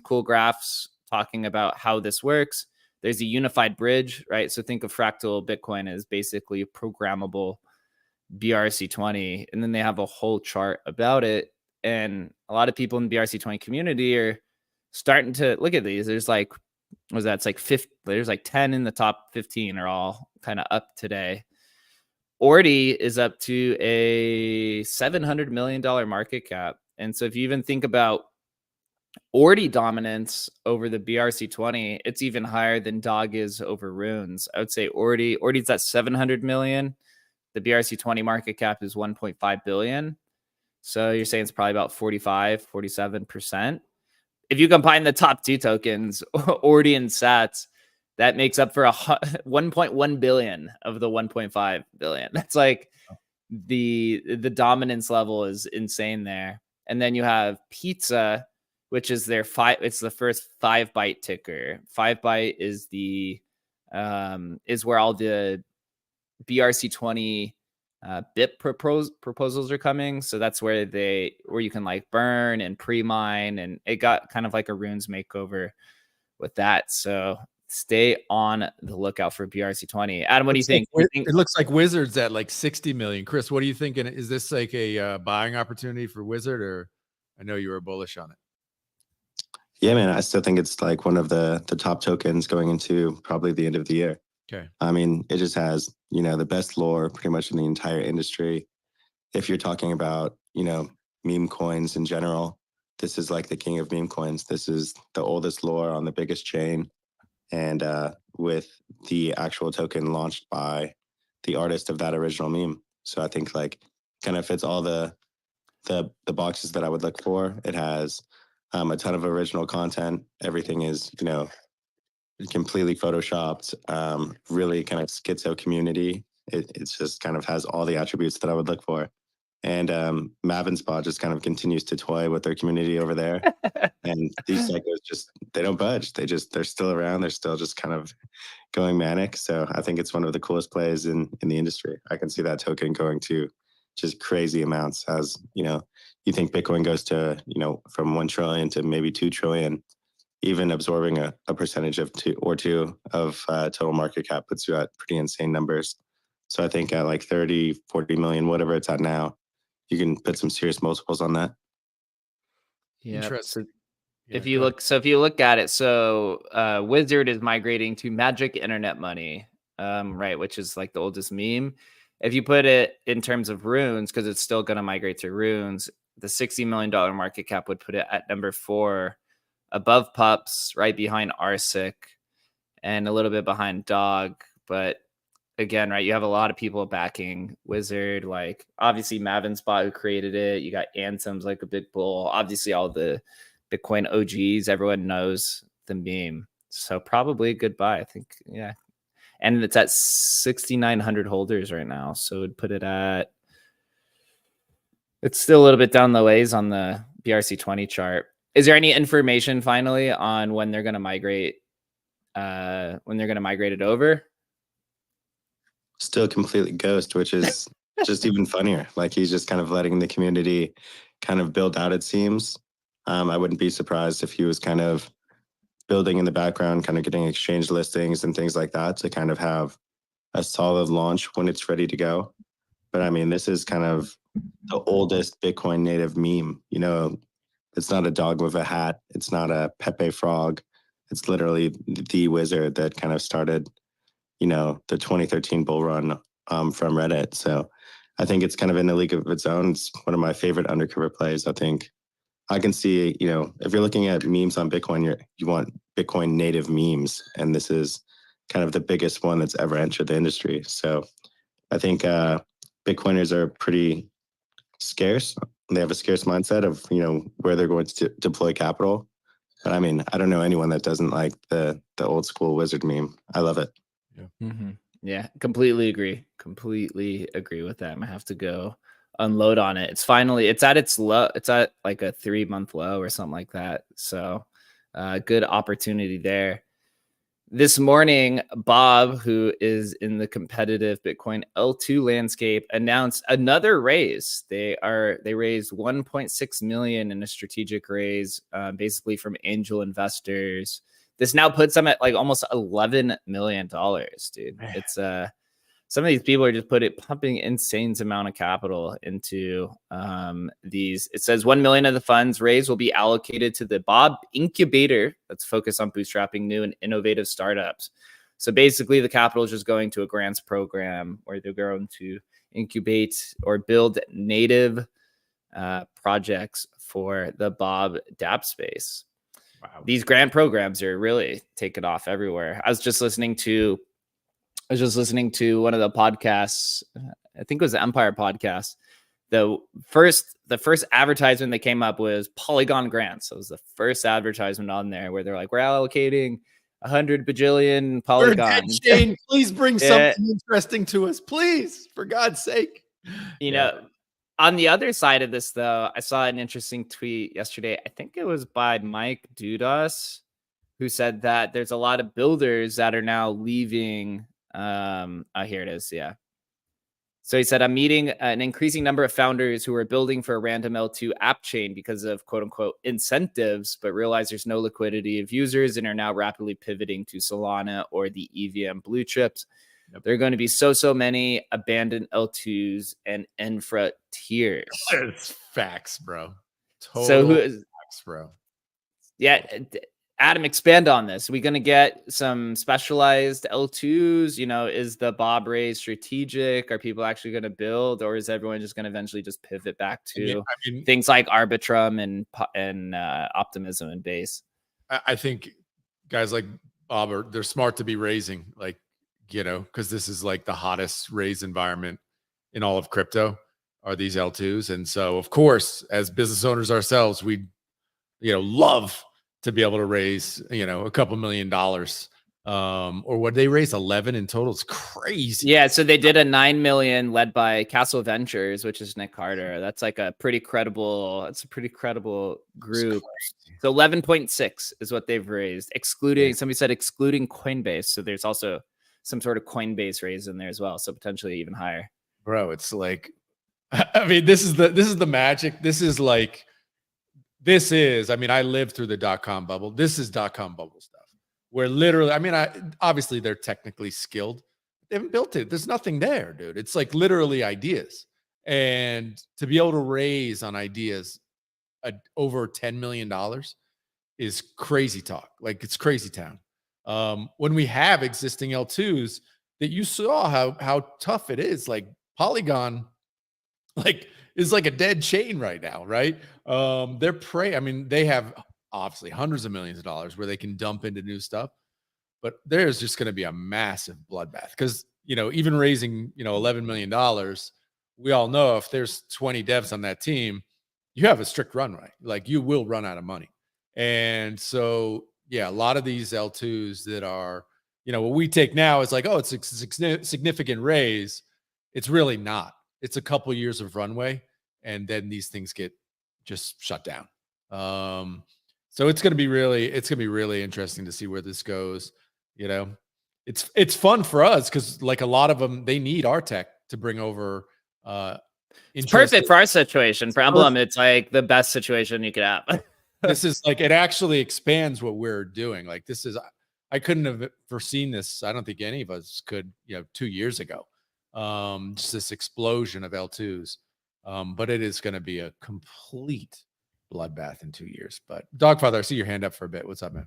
[SPEAKER 1] cool graphs talking about how this works. There's a unified bridge, right? So think of Fractal Bitcoin as basically a programmable BRC20. And then they have a whole chart about it. And a lot of people in the BRC20 community are starting to look at these. There's like, what was that? It's like 50, there's like 10 in the top 15 are all kind of up today. Ordi is up to a $700 million market cap. And so if you even think about Ordi dominance over the BRC20, it's even higher than Dog is over Runes. I would say Ordi's at 700 million. The BRC20 market cap is 1.5 billion. So you're saying it's probably about 47%. If you combine the top two tokens, Ordi and Sats, that makes up for 1.1 billion of the 1.5 billion. That's like the dominance level is insane there. And then you have Pizza, which is it's the first 5 byte ticker. 5 byte is is where all the BRC20 BIP proposals are coming. So that's where you can like burn and pre-mine, and it got kind of like a Runes makeover with that. So stay on the lookout for BRC20. Adam, what do you think?
[SPEAKER 2] It looks like Wizard's at like 60 million. Chris, what are you thinking? Is this like a buying opportunity for Wizard, or I know you were bullish on it?
[SPEAKER 3] Yeah, man, I still think it's like one of the top tokens going into probably the end of the year.
[SPEAKER 2] Okay.
[SPEAKER 3] I mean, it just has, the best lore pretty much in the entire industry. If you're talking about, meme coins in general, this is like the king of meme coins. This is the oldest lore on the biggest chain. And with the actual token launched by the artist of that original meme. So I think like kind of fits all the boxes that I would look for. It has a ton of original content. Everything is, completely photoshopped, really kind of schizo community. It's just kind of has all the attributes that I would look for. And Mavenspot just kind of continues to toy with their community over there. And these psychos they don't budge. They're still around. They're still just kind of going manic. So I think it's one of the coolest plays in the industry. I can see that token going to just crazy amounts as, you think Bitcoin goes to, from 1 trillion to maybe 2 trillion. Even absorbing a percentage of 2 of total market cap puts you at pretty insane numbers. So I think at like 30, 40 million, whatever it's at now, you can put some serious multiples on that.
[SPEAKER 1] Yeah.
[SPEAKER 2] Interesting.
[SPEAKER 1] So if you look at it, Wizard is migrating to Magic Internet Money, right, which is like the oldest meme. If you put it in terms of Runes, because it's still going to migrate to Runes, the $60 million market cap would put it at number 4. Above Pups, right behind Arsic, and a little bit behind Dog. But again, right, you have a lot of people backing Wizard, like obviously Mavenspot, who created it. You got Anthem's like a big bull. Obviously, all the Bitcoin OGs, everyone knows the meme. So probably a good buy, I think. Yeah. And it's at 6,900 holders right now. So it'd put it at, it's still a little bit down the ways on the BRC20 chart. Is there any information finally on when they're going to migrate? It over?
[SPEAKER 3] Still completely ghost, which is just even funnier. Like he's just kind of letting the community kind of build out, it seems. I wouldn't be surprised if he was kind of building in the background, kind of getting exchange listings and things like that to kind of have a solid launch when it's ready to go. But I mean, this is kind of the oldest Bitcoin native meme. You know, it's not a dog with a hat. It's not a Pepe frog. It's literally the wizard that kind of started, you know, the 2013 bull run from Reddit. So I think it's kind of in a league of its own. It's one of my favorite undercover plays. I think I can see, you know, if you're looking at memes on Bitcoin, you want Bitcoin native memes. And this is kind of the biggest one that's ever entered the industry. So I think Bitcoiners are pretty scarce. They have a scarce mindset of, you know, where they're going to deploy capital. But I mean, I don't know anyone that doesn't like the old school wizard meme. I love it.
[SPEAKER 2] Yeah.
[SPEAKER 1] Yeah, completely agree. Completely agree with that. I have to go unload on it. It's at its low. It's at like a 3-month low or something like that. So good opportunity there. This morning, Bob, who is in the competitive Bitcoin L2 landscape, announced another raise. They raised 1.6 million in a strategic raise, basically from angel investors. This now puts them at like almost $11 million, dude.
[SPEAKER 2] Man.
[SPEAKER 1] It's some of these people are just pumping insane amount of capital into these. It says 1 million of the funds raised will be allocated to the Bob Incubator that's focused on bootstrapping new and innovative startups. So basically, the capital is just going to a grants program where they're going to incubate or build native projects for the Bob dApp space.
[SPEAKER 2] Wow.
[SPEAKER 1] These grant programs are really taking off everywhere. I was just listening to one of the podcasts. I think it was the Empire podcast. The first advertisement that came up was Polygon grants. So it was the first advertisement on there where they're like, we're allocating 100 bajillion polygons.
[SPEAKER 2] Please bring something interesting to us, please, for God's sake.
[SPEAKER 1] You know, on the other side of this, though, I saw an interesting tweet yesterday. I think it was by Mike Dudas, who said that there's a lot of builders that are now leaving. Here it is. Yeah. So he said, I'm meeting an increasing number of founders who are building for a random L2 app chain because of quote unquote incentives, but realize there's no liquidity of users and are now rapidly pivoting to Solana or the EVM blue chips. Yep. There are going to be so many abandoned L2s and infra tiers.
[SPEAKER 2] It's facts, bro. Facts, bro.
[SPEAKER 1] Yeah. Adam, expand on this. Are we going to get some specialized L2s? You know, is the Bob raise strategic? Are people actually going to build, or is everyone just going to eventually just pivot back to things like Arbitrum and Optimism and Base?
[SPEAKER 2] I think guys like Bob they're smart to be raising, like, you know, because this is like the hottest raise environment in all of crypto are these L2s. And so, of course, as business owners ourselves, we, you know, love to be able to raise, you know, a couple $1 million, or what they raised 11 in total. It's crazy.
[SPEAKER 1] Yeah. So they did a 9 million led by Castle Ventures, which is Nick Carter. That's like a pretty credible group. So 11.6 is what they've raised, excluding, somebody said excluding Coinbase. So there's also some sort of Coinbase raise in there as well. So potentially even higher.
[SPEAKER 2] Bro, it's like, I mean, this is the magic. I mean, I lived through the .com bubble. This is .com bubble stuff where literally, I mean, obviously they're technically skilled. They haven't built it. There's nothing there, dude. It's like literally ideas. And to be able to raise on ideas over $10 million is crazy talk. Like, it's crazy town. When we have existing L2s that you saw how tough it is, like Polygon, like, is like a dead chain right now, right? I mean, they have obviously hundreds of millions of dollars where they can dump into new stuff, but there's just going to be a massive bloodbath because, you know, even raising, you know, $11 million, we all know if there's 20 devs on that team, you have a strict runway. Like, you will run out of money. And so, yeah, a lot of these L2s that are, you know, what we take now is like, oh, it's a significant raise. It's really not. It's a couple years of runway, and then these things get just shut down. So it's going to be really interesting to see where this goes. You know, it's fun for us because, like, a lot of them, they need our tech to bring over.
[SPEAKER 1] It's perfect for our situation. For Emblem, it's like the best situation you could have.
[SPEAKER 2] This is like, it actually expands what we're doing. Like, this is, I couldn't have foreseen this. I don't think any of us could, you know, 2 years ago. Just this explosion of L2s. But it is going to be a complete bloodbath in 2 years. But Dogfather, I see your hand up for a bit. What's up, man?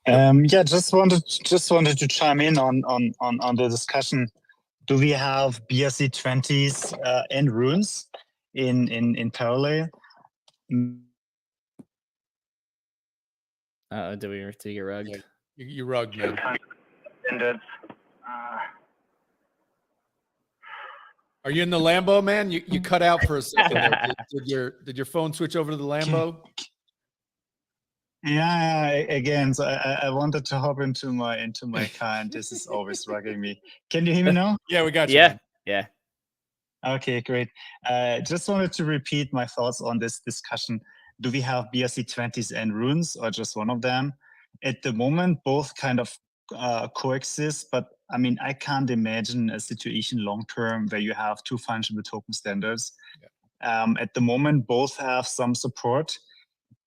[SPEAKER 4] Yeah, just wanted to chime in on the discussion. Do we have BRC20s and runes in parallel?
[SPEAKER 1] Do we get rugged?
[SPEAKER 2] Yeah, you rugged, man. Are you in the Lambo, man? You cut out for a second there. Did your phone switch over to the Lambo?
[SPEAKER 4] Yeah, again, so I wanted to hop into my car, and this is always rugging me. Can you hear me now?
[SPEAKER 2] Yeah, we got you.
[SPEAKER 1] Yeah,
[SPEAKER 2] man.
[SPEAKER 1] yeah.
[SPEAKER 4] Okay, great. Just wanted to repeat my thoughts on this discussion. Do we have BRC20s and runes, or just one of them? At the moment, both kind of coexist, but I mean, I can't imagine a situation long term where you have two fungible token standards. Yeah. At the moment, both have some support.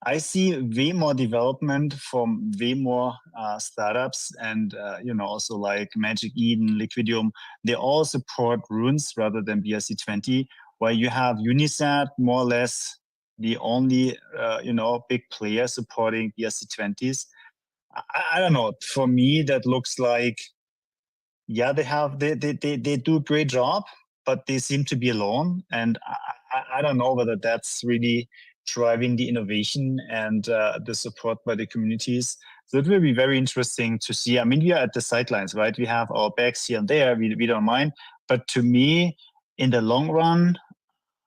[SPEAKER 4] I see way more development from way more startups, and also like Magic Eden, Liquidium. They all support runes rather than BRC20. While you have Unisat, more or less the only big player supporting BRC20s. I don't know. For me, that looks like, yeah, they do a great job, but they seem to be alone, and I don't know whether that's really driving the innovation and the support by the communities. So it will be very interesting to see. I mean, we are at the sidelines, right? We have our backs here and there. We don't mind. But to me, in the long run,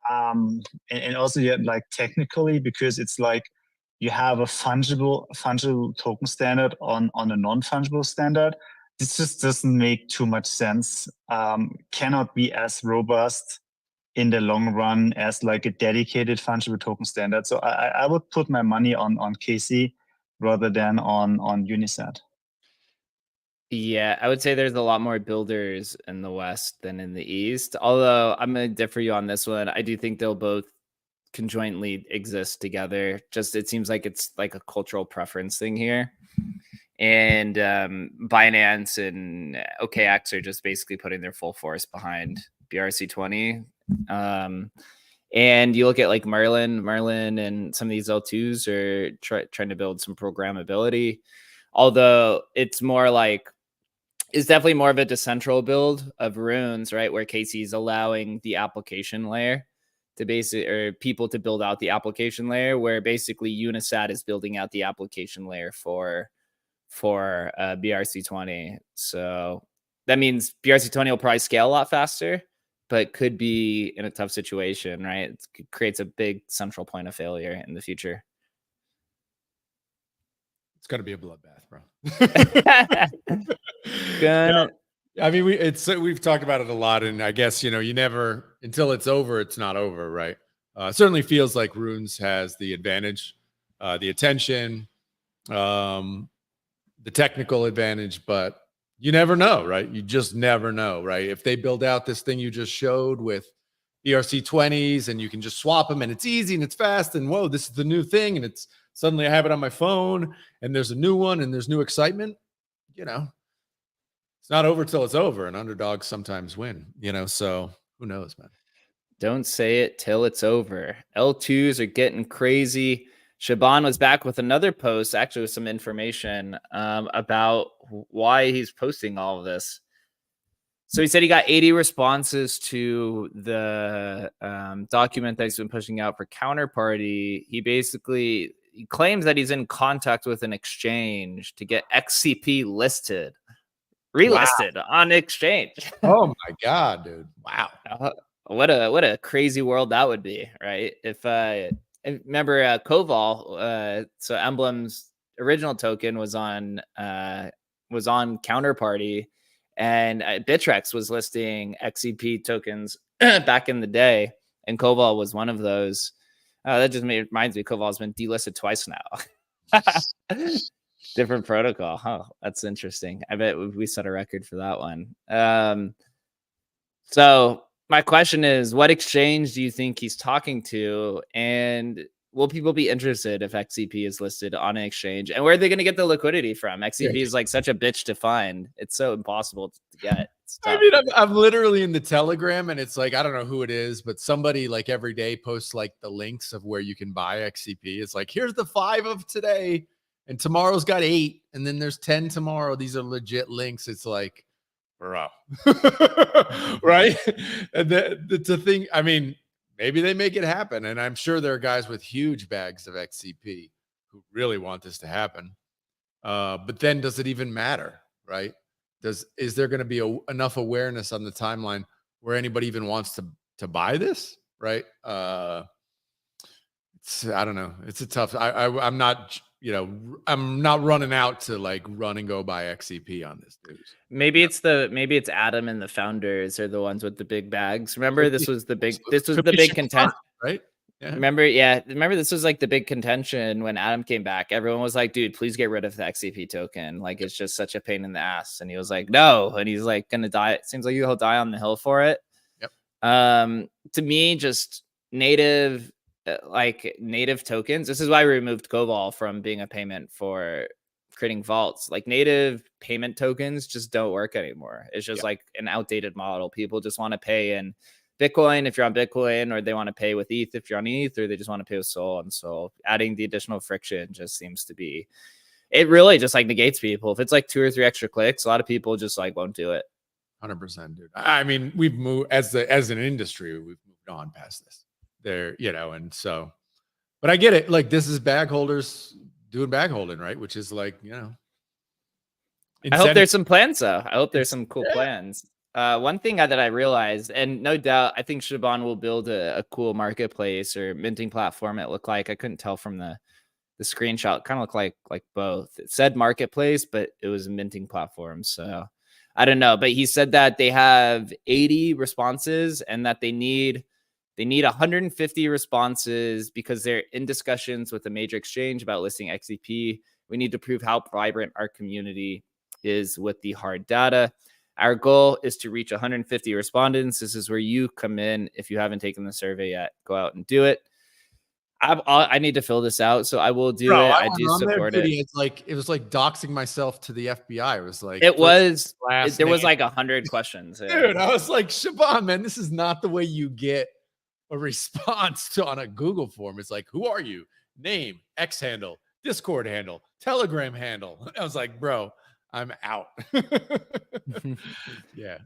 [SPEAKER 4] and also like technically, because it's like you have a fungible token standard on a non-fungible standard. This just doesn't make too much sense. Cannot be as robust in the long run as like a dedicated fungible token standard. So I would put my money on KC rather than on Unisat.
[SPEAKER 1] Yeah, I would say there's a lot more builders in the West than in the East. Although I'm going to differ you on this one. I do think they'll both conjointly exist together. Just it seems like it's like a cultural preference thing here. And Binance and OKX are just basically putting their full force behind BRC20. And you look at like Merlin and some of these L2s are trying to build some programmability. Although it's definitely more of a decentral build of runes, right? Where KC is allowing the application layer to people to build out the application layer, where basically Unisat is building out the application layer for BRC20. So that means BRC20 will probably scale a lot faster, but could be in a tough situation, right? It creates a big central point of failure in the future.
[SPEAKER 2] It's got to be a bloodbath, bro.
[SPEAKER 1] Yeah,
[SPEAKER 2] I mean, we've talked about it a lot, and I guess you never, until it's over, it's not over, right? Certainly feels like Runes has the advantage, the attention, the technical advantage, but you never know, right? You just never know, right? If they build out this thing you just showed with BRC20s and you can just swap them and it's easy and it's fast and whoa, this is the new thing and it's suddenly I have it on my phone and there's a new one and there's new excitement, it's not over till it's over, and underdogs sometimes win, so who knows, man?
[SPEAKER 1] Don't say it till it's over. L2s are getting crazy. Shaban was back with another post, actually with some information about why he's posting all of this. So he said he got 80 responses to the document that he's been pushing out for Counterparty. He claims that he's in contact with an exchange to get XCP relisted on exchange.
[SPEAKER 2] Oh my God, dude. Wow.
[SPEAKER 1] What a crazy world that would be, right? If remember Koval, so Emblem's original token was on Counterparty, and Bittrex was listing XCP tokens back in the day, and Koval was one of those. That just reminds me, Koval's been delisted twice now. Different protocol. Oh, that's interesting. I bet we set a record for that one. So my question is, what exchange do you think he's talking to? And will people be interested if XCP is listed on an exchange? And where are they going to get the liquidity from? XCP is like such a bitch to find. It's so impossible to get.
[SPEAKER 2] I mean, I'm literally in the Telegram, and it's like, I don't know who it is, but somebody like every day posts like the links of where you can buy XCP. It's like, here's the 5 of today, and tomorrow's got 8, and then there's 10 tomorrow. These are legit links. It's like, bro, right? And it's a thing. I mean, maybe they make it happen, and I'm sure there are guys with huge bags of XCP who really want this to happen. But then, does it even matter, right? Is there going to be enough awareness on the timeline where anybody even wants to buy this, right? I don't know. It's a tough. I'm not, I'm not running out to like run and go buy XCP on this news.
[SPEAKER 1] Maybe it's Adam and the founders are the ones with the big bags. Remember, this was the big content,
[SPEAKER 2] right? Yeah.
[SPEAKER 1] Remember this was like the big contention when Adam came back. Everyone was like, dude, please get rid of the XCP token. Like, it's just such a pain in the ass. And he was like, no. And he's like gonna die. It seems like he'll die on the hill for it.
[SPEAKER 2] Yep.
[SPEAKER 1] To me, just native tokens. This is why we removed COBOL from being a payment for creating vaults. Like, native payment tokens just don't work anymore. It's just like an outdated model. People just want to pay in Bitcoin if you're on Bitcoin, or they want to pay with ETH if you're on ETH, or they just want to pay with Sol on Sol. Adding the additional friction just seems to be, it really just like negates people. If it's like 2 or 3 extra clicks, a lot of people just like won't do it.
[SPEAKER 2] 100%, dude. I mean, we've moved as an industry, we've moved on past this there, and so, but I get it. Like, this is bag holders doing bag holding, right? Which is like,
[SPEAKER 1] I hope there's some plans though. I hope there's some cool plans. One thing that I realized, and no doubt, I think Shaban will build a cool marketplace or minting platform. It looked like, I couldn't tell from the screenshot. It kind of looked like both. It said marketplace, but it was a minting platform. So I don't know. But he said that they have 80 responses and that they need 150 responses because they're in discussions with a major exchange about listing XCP. We need to prove how vibrant our community is with the hard data. Our goal is to reach 150 respondents. This is where you come in. If you haven't taken the survey yet, go out and do it. I need to fill this out, so I will do it. I do support it.
[SPEAKER 2] It was like doxing myself to the FBI. It was like
[SPEAKER 1] there was like 100 questions.
[SPEAKER 2] Dude, I was like, Shaban, man, this is not the way you get a response on a Google form. It's like, who are you? Name, X handle, Discord handle, Telegram handle. I was like, bro, I'm out. Yeah.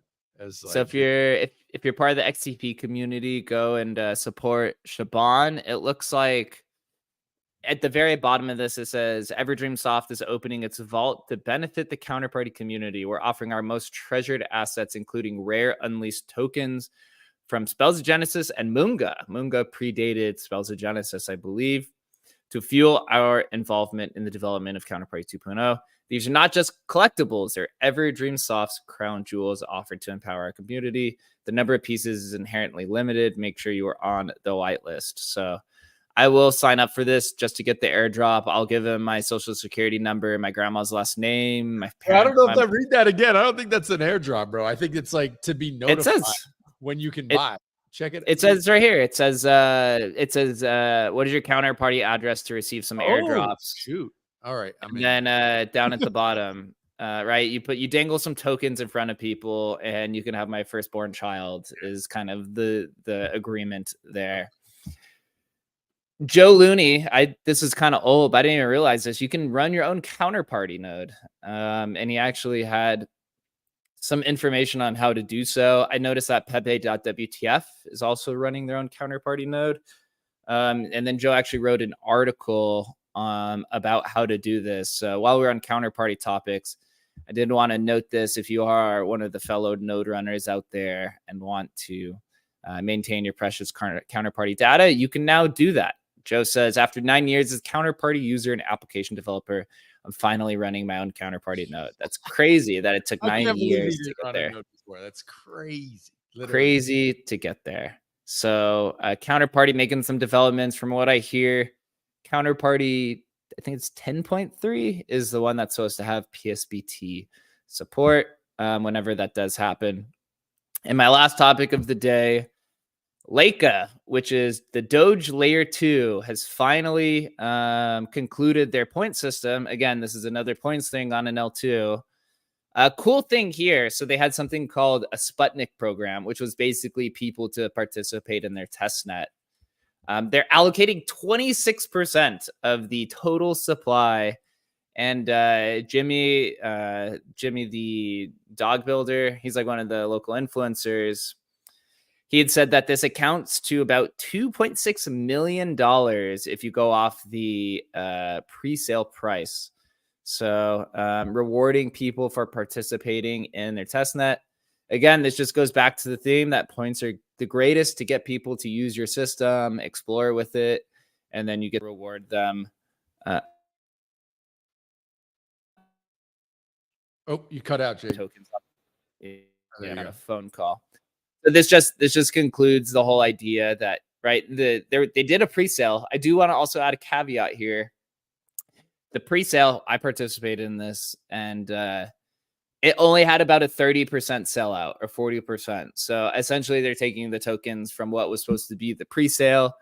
[SPEAKER 1] So if you're part of the XCP community, go and support Shaban. It looks like at the very bottom of this, it says Everdream Soft is opening its vault to benefit the counterparty community. We're offering our most treasured assets, including rare unleashed tokens from Spells of Genesis and Munga. Munga predated Spells of Genesis, I believe, to fuel our involvement in the development of Counterparty 2.0. These are not just collectibles. They're Everdream Soft's crown jewels offered to empower our community. The number of pieces is inherently limited. Make sure you are on the whitelist. So I will sign up for this just to get the airdrop. I'll give him my social security number, my grandma's last name, my parents.
[SPEAKER 2] I don't know if I read that again. I don't think that's an airdrop, bro. I think it's like to be notified.
[SPEAKER 1] It says
[SPEAKER 2] when you can buy. Check it.
[SPEAKER 1] It says right here. It says what is your counterparty address to receive some airdrops?
[SPEAKER 2] Shoot. All right.
[SPEAKER 1] And then down at the bottom, right, you dangle some tokens in front of people, and you can have my firstborn child is kind of the agreement there. Joe Looney, this is kind of old, but I didn't even realize this. You can run your own counterparty node, and he actually had some information on how to do so. I noticed that Pepe.wtf is also running their own counterparty node, and then Joe actually wrote an article about how to do this. So while we're on counterparty topics, I did want to note this. If you are one of the fellow node runners out there and want to maintain your precious counterparty data, you can now do that. Joe says, after 9 years as counterparty user and application developer, I'm finally running my own counterparty node. That's crazy that it took 9 years to get there.
[SPEAKER 2] That's crazy. Literally.
[SPEAKER 1] Crazy to get there. So counterparty making some developments from what I hear. Counterparty, I think it's 10.3 is the one that's supposed to have PSBT support whenever that does happen. And my last topic of the day, Leica, which is the Doge Layer 2, has finally concluded their point system. Again, this is another points thing on an L2. A cool thing here, so they had something called a Sputnik program, which was basically people to participate in their testnet. They're allocating 26% of the total supply. And Jimmy, the dog builder, he's like one of the local influencers. He had said that this accounts to about $2.6 million if you go off the pre-sale price. So rewarding people for participating in their testnet. Again, this just goes back to the theme that points are the greatest to get people to use your system, explore with it, and then you get to reward them.
[SPEAKER 2] Oh, you cut out, Jake.
[SPEAKER 1] Tokens. Yeah, on
[SPEAKER 2] go.
[SPEAKER 1] a phone call. So this just concludes the whole idea that, right, they did a pre-sale. I do want to also add a caveat here. The pre-sale, I participated in this, and it only had about a 30% sellout or 40%. So essentially, they're taking the tokens from what was supposed to be the pre-sale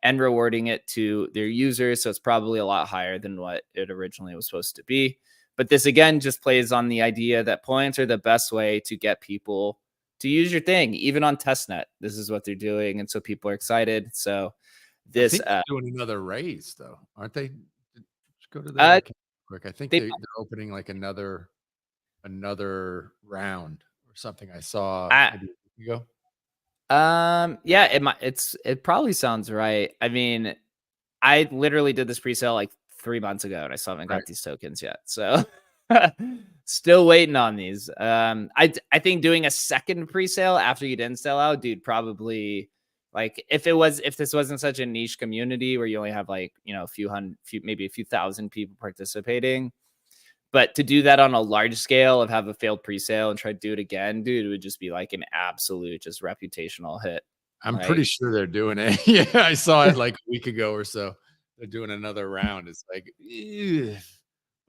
[SPEAKER 1] and rewarding it to their users. So it's probably a lot higher than what it originally was supposed to be. But this, again, just plays on the idea that points are the best way to get people to use your thing, even on testnet. This is what they're doing. And so people are excited. So this...
[SPEAKER 2] I think they're doing another raise, though, aren't they? Let's go to that quick. I think they're opening like another round or something. I saw maybe a week ago.
[SPEAKER 1] Yeah, it probably sounds right. I mean, I literally did this pre-sale like 3 months ago, and I still haven't got these tokens yet. So still waiting on these. I think doing a second pre-sale after you didn't sell out, dude, probably like if this wasn't such a niche community where you only have like, you know, maybe a few thousand people participating. But to do that on a large scale of have a failed pre-sale and try to do it again, dude, it would just be like an absolute just reputational hit.
[SPEAKER 2] I'm pretty sure they're doing it. Yeah, I saw it like a week ago or so. They're doing another round. It's like, ew.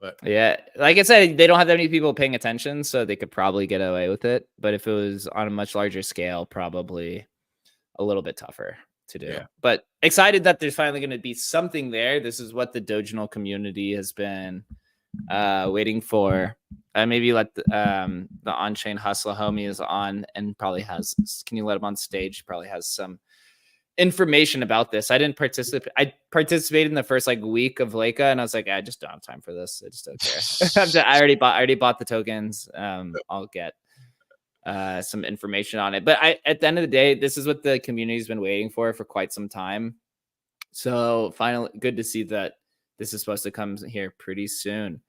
[SPEAKER 2] But
[SPEAKER 1] yeah, like I said, they don't have that many people paying attention, so they could probably get away with it. But if it was on a much larger scale, probably a little bit tougher to do. Yeah. But excited that there's finally going to be something there. This is what the Doginal community has been waiting for. Maybe let the on-chain hustler homie is on and probably has. Can you let him on stage? Probably has some information about this. I didn't participate. I participated in the first like week of Leica, and I was like, I just don't have time for this. I just don't care. I already bought the tokens. I'll get some information on it. But at the end of the day, this is what the community's been waiting for quite some time. So finally, good to see that this is supposed to come here pretty soon.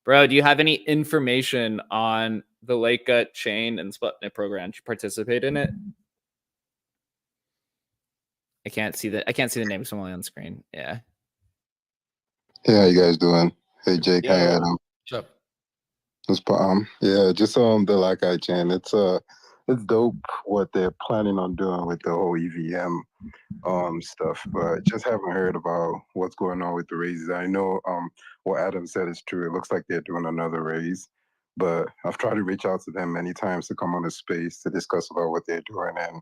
[SPEAKER 1] Bro, do you have any information on the Leica chain and Sputnik program? Did you participate in it? I can't see the name of someone on screen. Yeah.
[SPEAKER 5] Hey, how you guys doing? Hey, Jake. Hi, Adam.
[SPEAKER 2] What's up?
[SPEAKER 5] Yeah, just the Leica chain. It's dope what they're planning on doing with the whole EVM stuff, but just haven't heard about what's going on with the raises. I know what Adam said is true. It looks like they're doing another raise, but I've tried to reach out to them many times to come on the space to discuss about what they're doing, and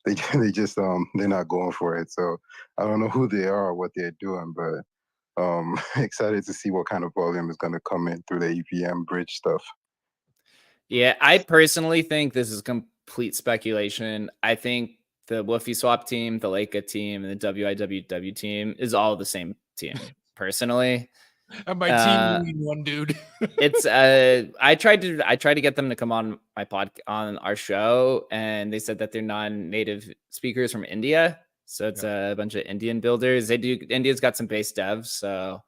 [SPEAKER 5] they just they're not going for it. So I don't know who they are or what they're doing, but excited to see what kind of volume is going to come in through the EVM bridge stuff.
[SPEAKER 1] Yeah, I personally think this is complete speculation. I think the Woofy Swap team, the Leica team, and the WIWW team is all the same team, personally.
[SPEAKER 2] And my team, you mean one dude.
[SPEAKER 1] It's I tried to get them to come on my on our show, and they said that they're non-native speakers from India. So it's a bunch of Indian builders. India's got some base devs, so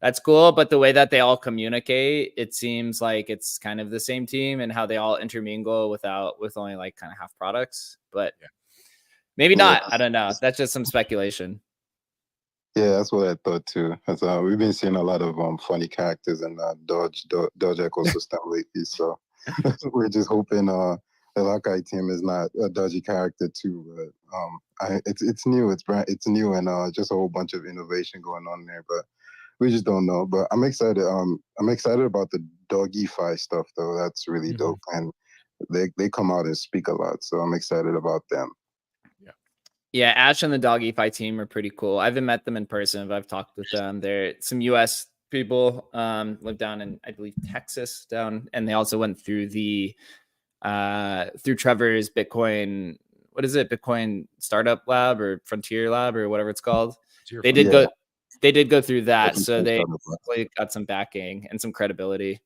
[SPEAKER 1] that's cool. But the way that they all communicate, it seems like it's kind of the same team, and how they all intermingle with only like kind of half products. But maybe not. I don't know. That's just some speculation.
[SPEAKER 5] Yeah, that's what I thought too. As, we've been seeing a lot of funny characters in the Doge ecosystem lately. So we're just hoping the Lakai team is not a dodgy character too. But it's new. It's new, and just a whole bunch of innovation going on there. But we just don't know. But I'm excited. I'm excited about the DeFi stuff though. That's really dope, and they come out and speak a lot. So I'm excited about them.
[SPEAKER 1] Yeah, Ash and the DeFi team are pretty cool. I haven't met them in person, but I've talked with them. They're some US people live down in, I believe, Texas down, and they also went through the through Trevor's Bitcoin. What is it? Bitcoin Startup Lab or Frontier Lab or whatever it's called. They did go. They did go through that, so they got some backing and some credibility.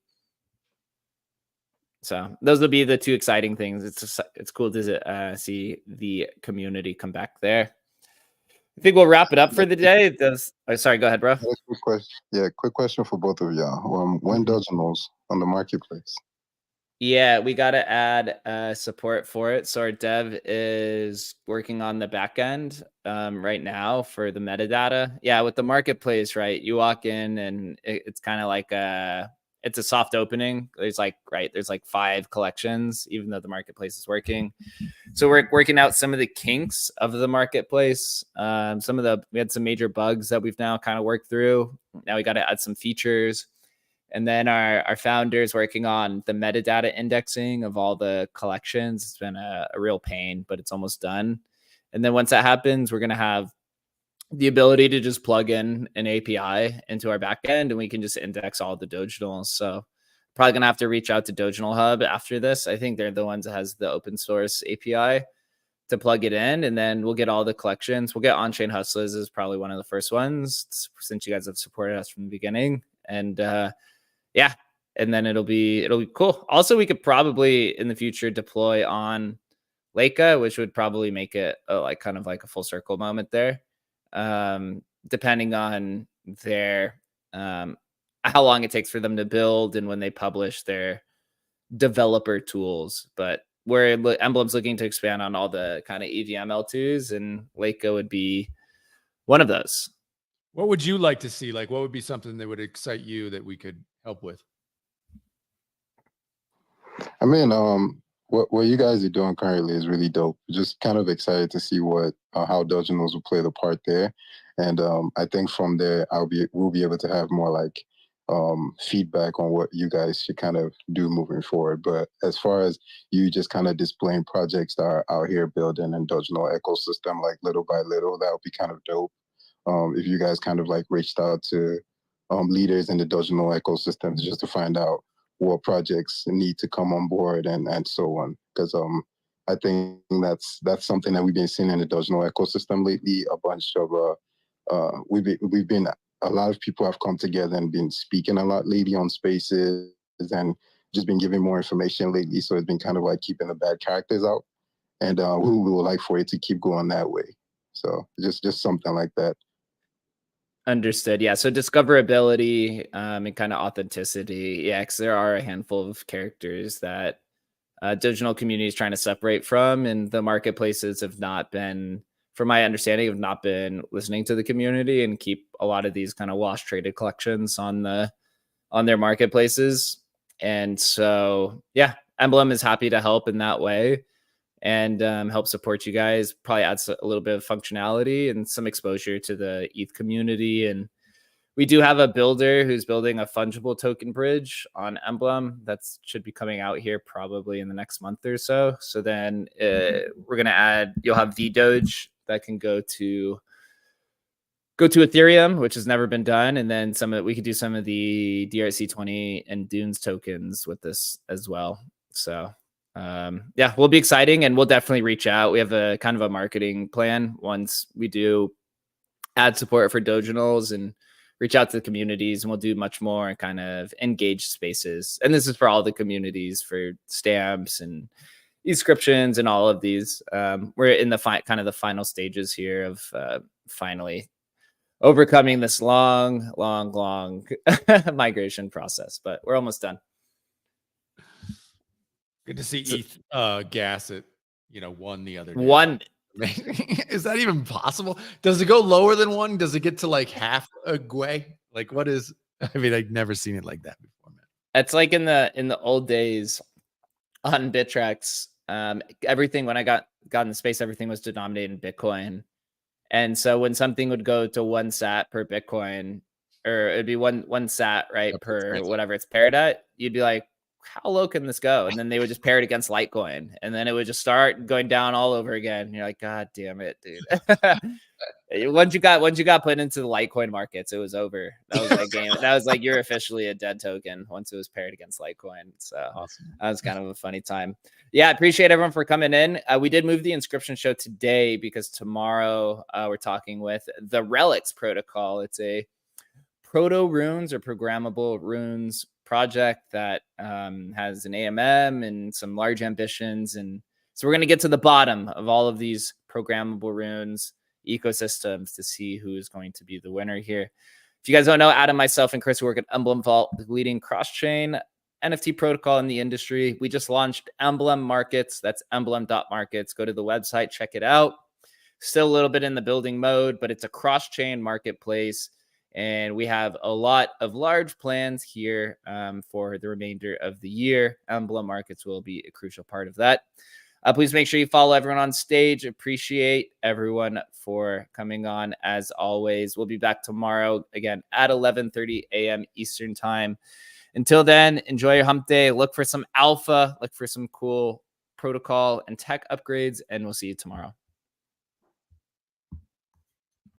[SPEAKER 1] So those will be the two exciting things. It's cool to see the community come back there. I think we'll wrap it up for the day. Sorry, go ahead, bro.
[SPEAKER 5] Quick question. Yeah, quick question for both of y'all. When Dogecoins on the marketplace?
[SPEAKER 1] Yeah, we got to add support for it. So our dev is working on the back end right now for the metadata. Yeah, with the marketplace, right? You walk in and it's kind of like it's a soft opening. There's like 5 collections, even though the marketplace is working. So we're working out some of the kinks of the marketplace. We had some major bugs that we've now kind of worked through. Now we got to add some features. And then our founder's working on the metadata indexing of all the collections. It's been a real pain, but it's almost done. And then once that happens, we're going to have the ability to just plug in an API into our backend, and we can just index all the Doginals. So probably going to have to reach out to Doginal Hub after this. I think they're the ones that has the open source API to plug it in, and then we'll get all the collections. We'll get On-Chain Hustlers is probably one of the first ones, since you guys have supported us from the beginning. And yeah, and then it'll be cool. Also, we could probably in the future deploy on Leica, which would probably make it kind of like a full circle moment there, depending on their how long it takes for them to build and when they publish their developer tools. But where Emblem's looking to expand on all the kind of EVM L2s, and Leica would be one of those.
[SPEAKER 2] What would you like to see? Like, what would be something that would excite you that we could help with?
[SPEAKER 5] I mean, what you guys are doing currently is really dope. Just kind of excited to see what how Doginals will play the part there, and I think from there we'll be able to have more like feedback on what you guys should kind of do moving forward. But as far as you just kind of displaying projects that are out here building and Doginal ecosystem like little by little, that would be kind of dope. If you guys kind of like reached out to leaders in the Doginal ecosystem just to find out what projects need to come on board and so on, because I think that's something that we've been seeing in the Doginal ecosystem lately. A bunch of we've been a lot of people have come together and been speaking a lot lately on spaces and just been giving more information lately. So it's been kind of like keeping the bad characters out, and we would like for it to keep going that way. So just something like that.
[SPEAKER 1] Understood. Yeah. So discoverability and kind of authenticity. Yeah, because there are a handful of characters that Doginal community is trying to separate from, and the marketplaces have not been, from my understanding, have not been listening to the community and keep a lot of these kind of wash traded collections on their marketplaces. And so, yeah, Emblem is happy to help in that way and help support you guys. Probably adds a little bit of functionality and some exposure to the ETH community. And we do have a builder who's building a fungible token bridge on Emblem that should be coming out here probably in the next month or so. So then we're going to add, you'll have the Doge that can go to Ethereum, which has never been done. And then we could do some of the DRC20 and Dunes tokens with this as well. So yeah, will be exciting, and we'll definitely reach out. We have a kind of a marketing plan once we do add support for Doginals and reach out to the communities, and we'll do much more kind of engaged spaces. And this is for all the communities, for stamps and inscriptions and all of these. We're in the kind of the final stages here of finally overcoming this long migration process, but we're almost done.
[SPEAKER 2] Good to see ETH gas at 1 the other day.
[SPEAKER 1] 1.
[SPEAKER 2] Is that even possible? Does it go lower than 1? Does it get to like half a gwei? Like, what is? I mean, I've never seen it like that before, man.
[SPEAKER 1] It's like in the old days on Bittrex. Everything, when I got in the space, everything was denominated in Bitcoin, and so when something would go to 1 sat per Bitcoin, or it'd be one sat right per whatever it's paired at, you'd be like, how low can this go? And then they would just pair it against Litecoin, and then it would just start going down all over again. And you're like, God damn it, dude. Once you got put into the Litecoin markets, it was over. That was that game. That was like, you're officially a dead token once it was paired against Litecoin. So
[SPEAKER 2] Awesome.
[SPEAKER 1] that was kind of a funny time. Yeah, I appreciate everyone for coming in. We did move the Inscription Show today because tomorrow we're talking with the Relics protocol. It's a proto runes or programmable runes project that has an AMM and some large ambitions. And so we're going to get to the bottom of all of these programmable runes ecosystems to see who is going to be the winner here. If you guys don't know, Adam, myself, and Chris work at Emblem Vault, the leading cross-chain NFT protocol in the industry. We just launched Emblem Markets. That's emblem.markets. Go to the website, check it out. Still a little bit in the building mode, but it's a cross-chain marketplace. And we have a lot of large plans here for the remainder of the year. Emblem Markets will be a crucial part of that. Please make sure you follow everyone on stage. Appreciate everyone for coming on as always. We'll be back tomorrow again at 11:30 a.m. Eastern time. Until then, enjoy your hump day. Look for some alpha, look for some cool protocol and tech upgrades, and we'll see you tomorrow.